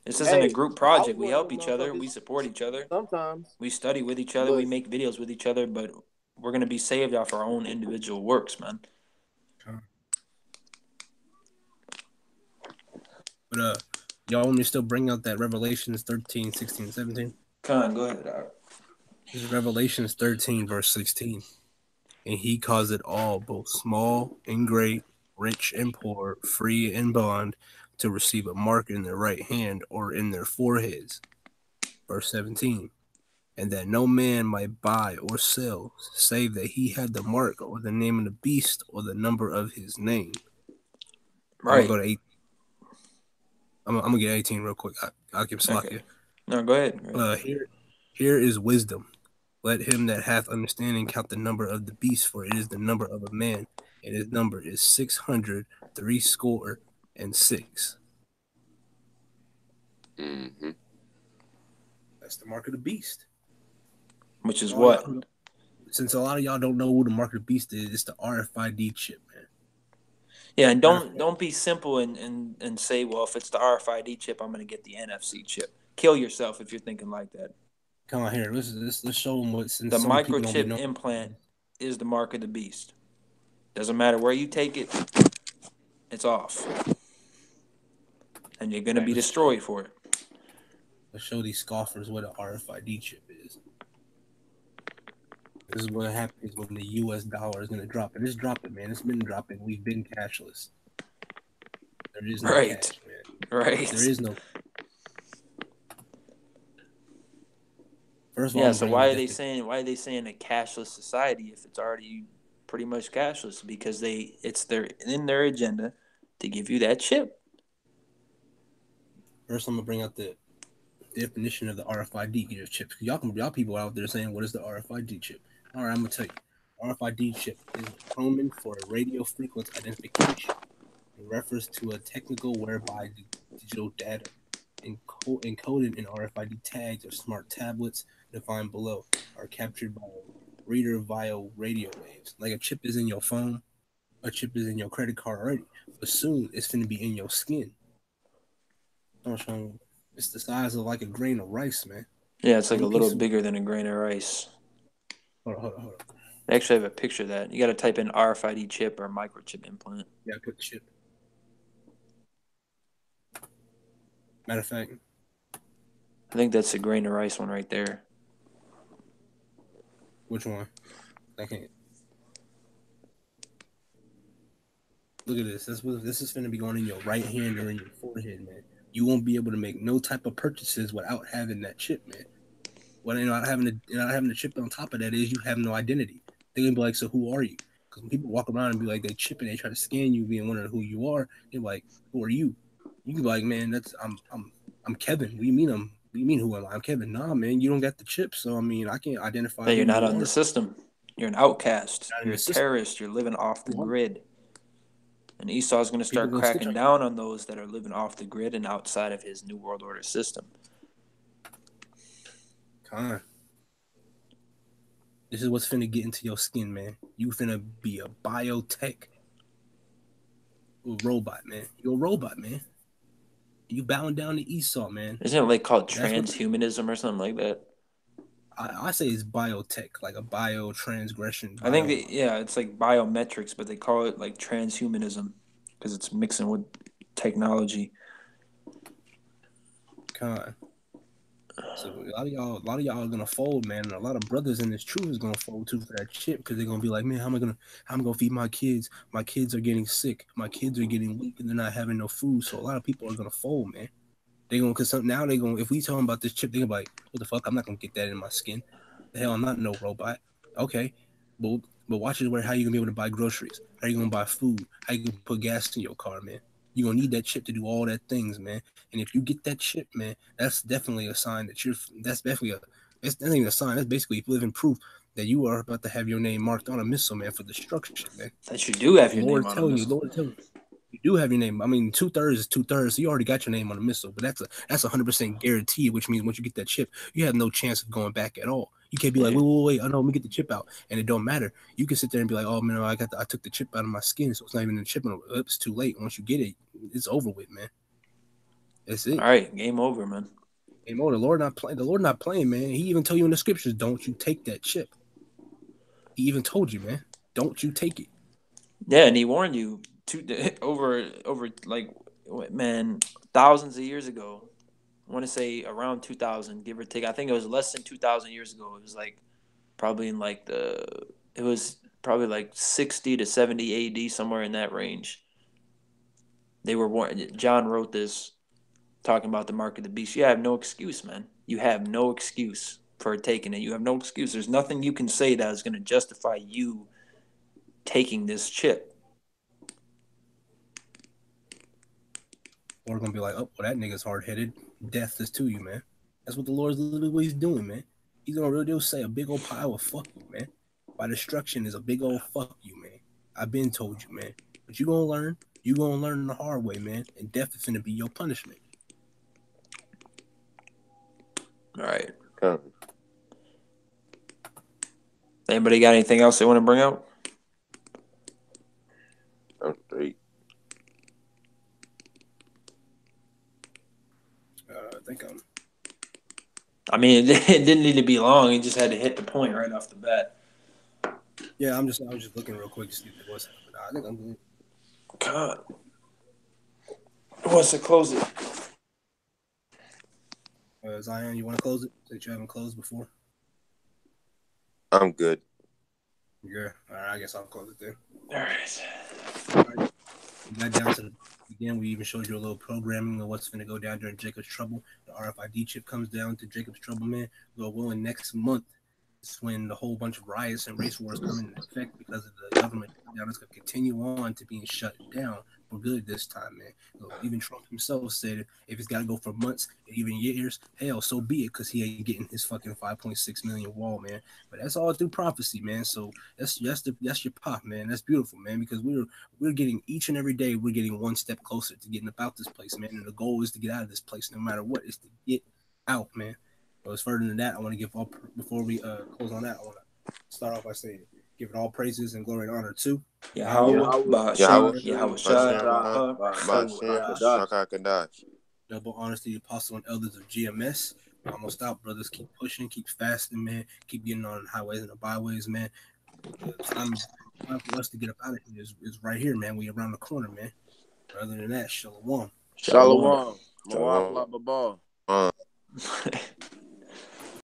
This isn't a group project. We I was help one of each them other. We motherfuckers support each other. sometimes. We study with each other. We But- make videos with each other. But we're gonna be saved off our own individual works, man. But y'all want me to still bring out that Revelations 13, 16, 17? Come on, go ahead. This is Revelations 13, verse 16. And he caused it all, both small and great, rich and poor, free and bond, to receive a mark in their right hand or in their foreheads. Verse 17. And that no man might buy or sell, save that he had the mark or the name of the beast or the number of his name. Right. I'm gonna go to 8. I'm gonna get 18 real quick. I'll give Slakia. Okay. No, go ahead. Here is wisdom. Let him that hath understanding count the number of the beast, for it is the number of a man, and his number is 666. Mm-hmm. That's the mark of the beast. Which is what? Since a lot of y'all don't know who the mark of the beast is, it's the RFID chip, man. Yeah, and don't be simple and say, well, if it's the RFID chip, I'm going to get the NFC chip. Kill yourself if you're thinking like that. Come on here. Let's show them what. The microchip implant is the mark of the beast. Doesn't matter where you take it, it's off. And you're going to be destroyed for it. Let's show these scoffers what an RFID chip is. This is what happens when the US dollar is going to drop. And it's dropping, man. It's been dropping. We've been cashless. There is no cash, man. Right. There is no. First of all, yeah. So why are they saying a cashless society if it's already pretty much cashless? Because it's in their agenda to give you that chip. First, I'm gonna bring out the definition of the RFID chip. Y'all people out there saying, "What is the RFID chip?" All right, I'm gonna tell you. RFID chip is a acronym for a radio frequency identification in reference to a technical whereby the digital data encoded in RFID tags or smart tablets defined below are captured by a reader via radio waves. Like a chip is in your phone, a chip is in your credit card already, but soon it's going to be in your skin. It's the size of like a grain of rice, man. Yeah, it's like a little bigger than a grain of rice. Hold on. I actually have a picture of that. You got to type in RFID chip or microchip implant. Yeah, I put chip. Matter of fact, I think that's the grain of rice one right there. Which one? I can't. Look at this. This is going to be going in your right hand or in your forehead, man. You won't be able to make no type of purchases without having that chip, man. Not having the chip on top of that is you have no identity. They're gonna be like, so who are you? Because when people walk around and be like they chipping, they try to scan you, being wondering who you are. They're like, who are you? You can be like, man, I'm Kevin. What do you mean who am I? I'm Kevin. Nah, man, you don't got the chip, so I mean I can't identify. That you're who not you on are. the system. You're an outcast. Not in You're a the system. terrorist. You're living off the grid. And Esau's going to People start gonna cracking snitch on down on those that are living off the grid and outside of his New World Order system. Con. This is what's finna get into your skin, man. You finna be a biotech. A robot, man. You're a robot, man. You bowing down to Esau, man. Isn't it like called That's what- transhumanism or something like that? I say it's biotech, like a bio transgression. I think, it's like biometrics, but they call it like transhumanism because it's mixing with technology. Con. So a lot of y'all are gonna fold, man. And a lot of brothers in this truth is gonna fold too for that chip because they're gonna be like, man, how am I gonna feed my kids? My kids are getting sick. My kids are getting weak, and they're not having no food. So a lot of people are gonna fold, man. They gonna now they gonna if we tell them about this chip, they're gonna be like, what the fuck? I'm not gonna get that in my skin. The hell, I'm not no robot. Okay, but watch it where how you gonna be able to buy groceries? How you gonna buy food? How you gonna put gas in your car, man? You're gonna need that chip to do all that things, man. And if you get that chip, man, that's definitely a sign that that's not even a sign. That's basically living proof that you are about to have your name marked on a missile, man, for destruction, man. That you do have your Lord name on a telling you, missile. Lord telling you. You do have your name. I mean, 2/3 is 2/3. So you already got your name on the missile, but that's 100% guaranteed, which means once you get that chip, you have no chance of going back at all. You can't be like, wait, I know, let me get the chip out, and it don't matter. You can sit there and be like, oh man, I took the chip out of my skin, so it's not even a chip. It's too late. Once you get it, it's over with, man. That's it. All right, game over, man. Game over. The Lord not playing, man. He even told you in the scriptures, don't you take that chip. He even told you, man, don't you take it. Yeah, and he warned you over like, man, thousands of years ago. I want to say around 2000, give or take. I think it was less than 2,000 years ago. It was like probably in like it was probably like 60 to 70 AD, somewhere in that range. They were warned. John wrote this talking about the mark of the beast. You have no excuse, man. You have no excuse for taking it. You have no excuse. There's nothing you can say that is going to justify you taking this chip. We're gonna be like, oh, well, that nigga's hard-headed. Death is to you, man. That's what the Lord's literally what he's doing, man. He's gonna really say a big old pile of fuck you, man. By destruction is a big old fuck you, man. I've been told you, man. But you gonna learn. You gonna learn the hard way, man. And death is gonna be your punishment. All right. Come. Anybody got anything else they want to bring out? I'm straight. I think I mean, it didn't need to be long. It just had to hit the point right off the bat. Yeah, I was just looking real quick to see if it was happening. I think I'm good. God. Who wants to close it? Zion, you want to close it? Since you haven't closed before. I'm good. Yeah. All right, I guess I'll close it then. All right. All right. We got down to the beginning. We even showed you a little programming of what's going to go down during Jacob's trouble. The RFID chip comes down to Jacob's trouble, man. Well, in next month is when the whole bunch of riots and race wars come into effect because of the government. Now it's going to continue on to being shut down for good this time, man. So even Trump himself said if it's got to go for months, even years, hell, so be it, because he ain't getting his fucking 5.6 million wall, man. But that's all through prophecy, man. So that's your pop, man. That's beautiful, man, because we're getting each and every day, we're getting one step closer to getting about this place, man. And the goal is to get out of this place, no matter what, is to get out, man. But as further than that, I want to give all, before we close on that, I want to start off by saying, give it all praises and glory and honor to double honors to the apostle and elders of GMS. I'm gonna stop, brothers. Keep pushing, keep fasting, man. Keep getting on the highways and the byways, man. It's time for us to get up out of here. Is right here, man. We around the corner, man. Other than that, shalom. Shalom. Shalom. Shalom.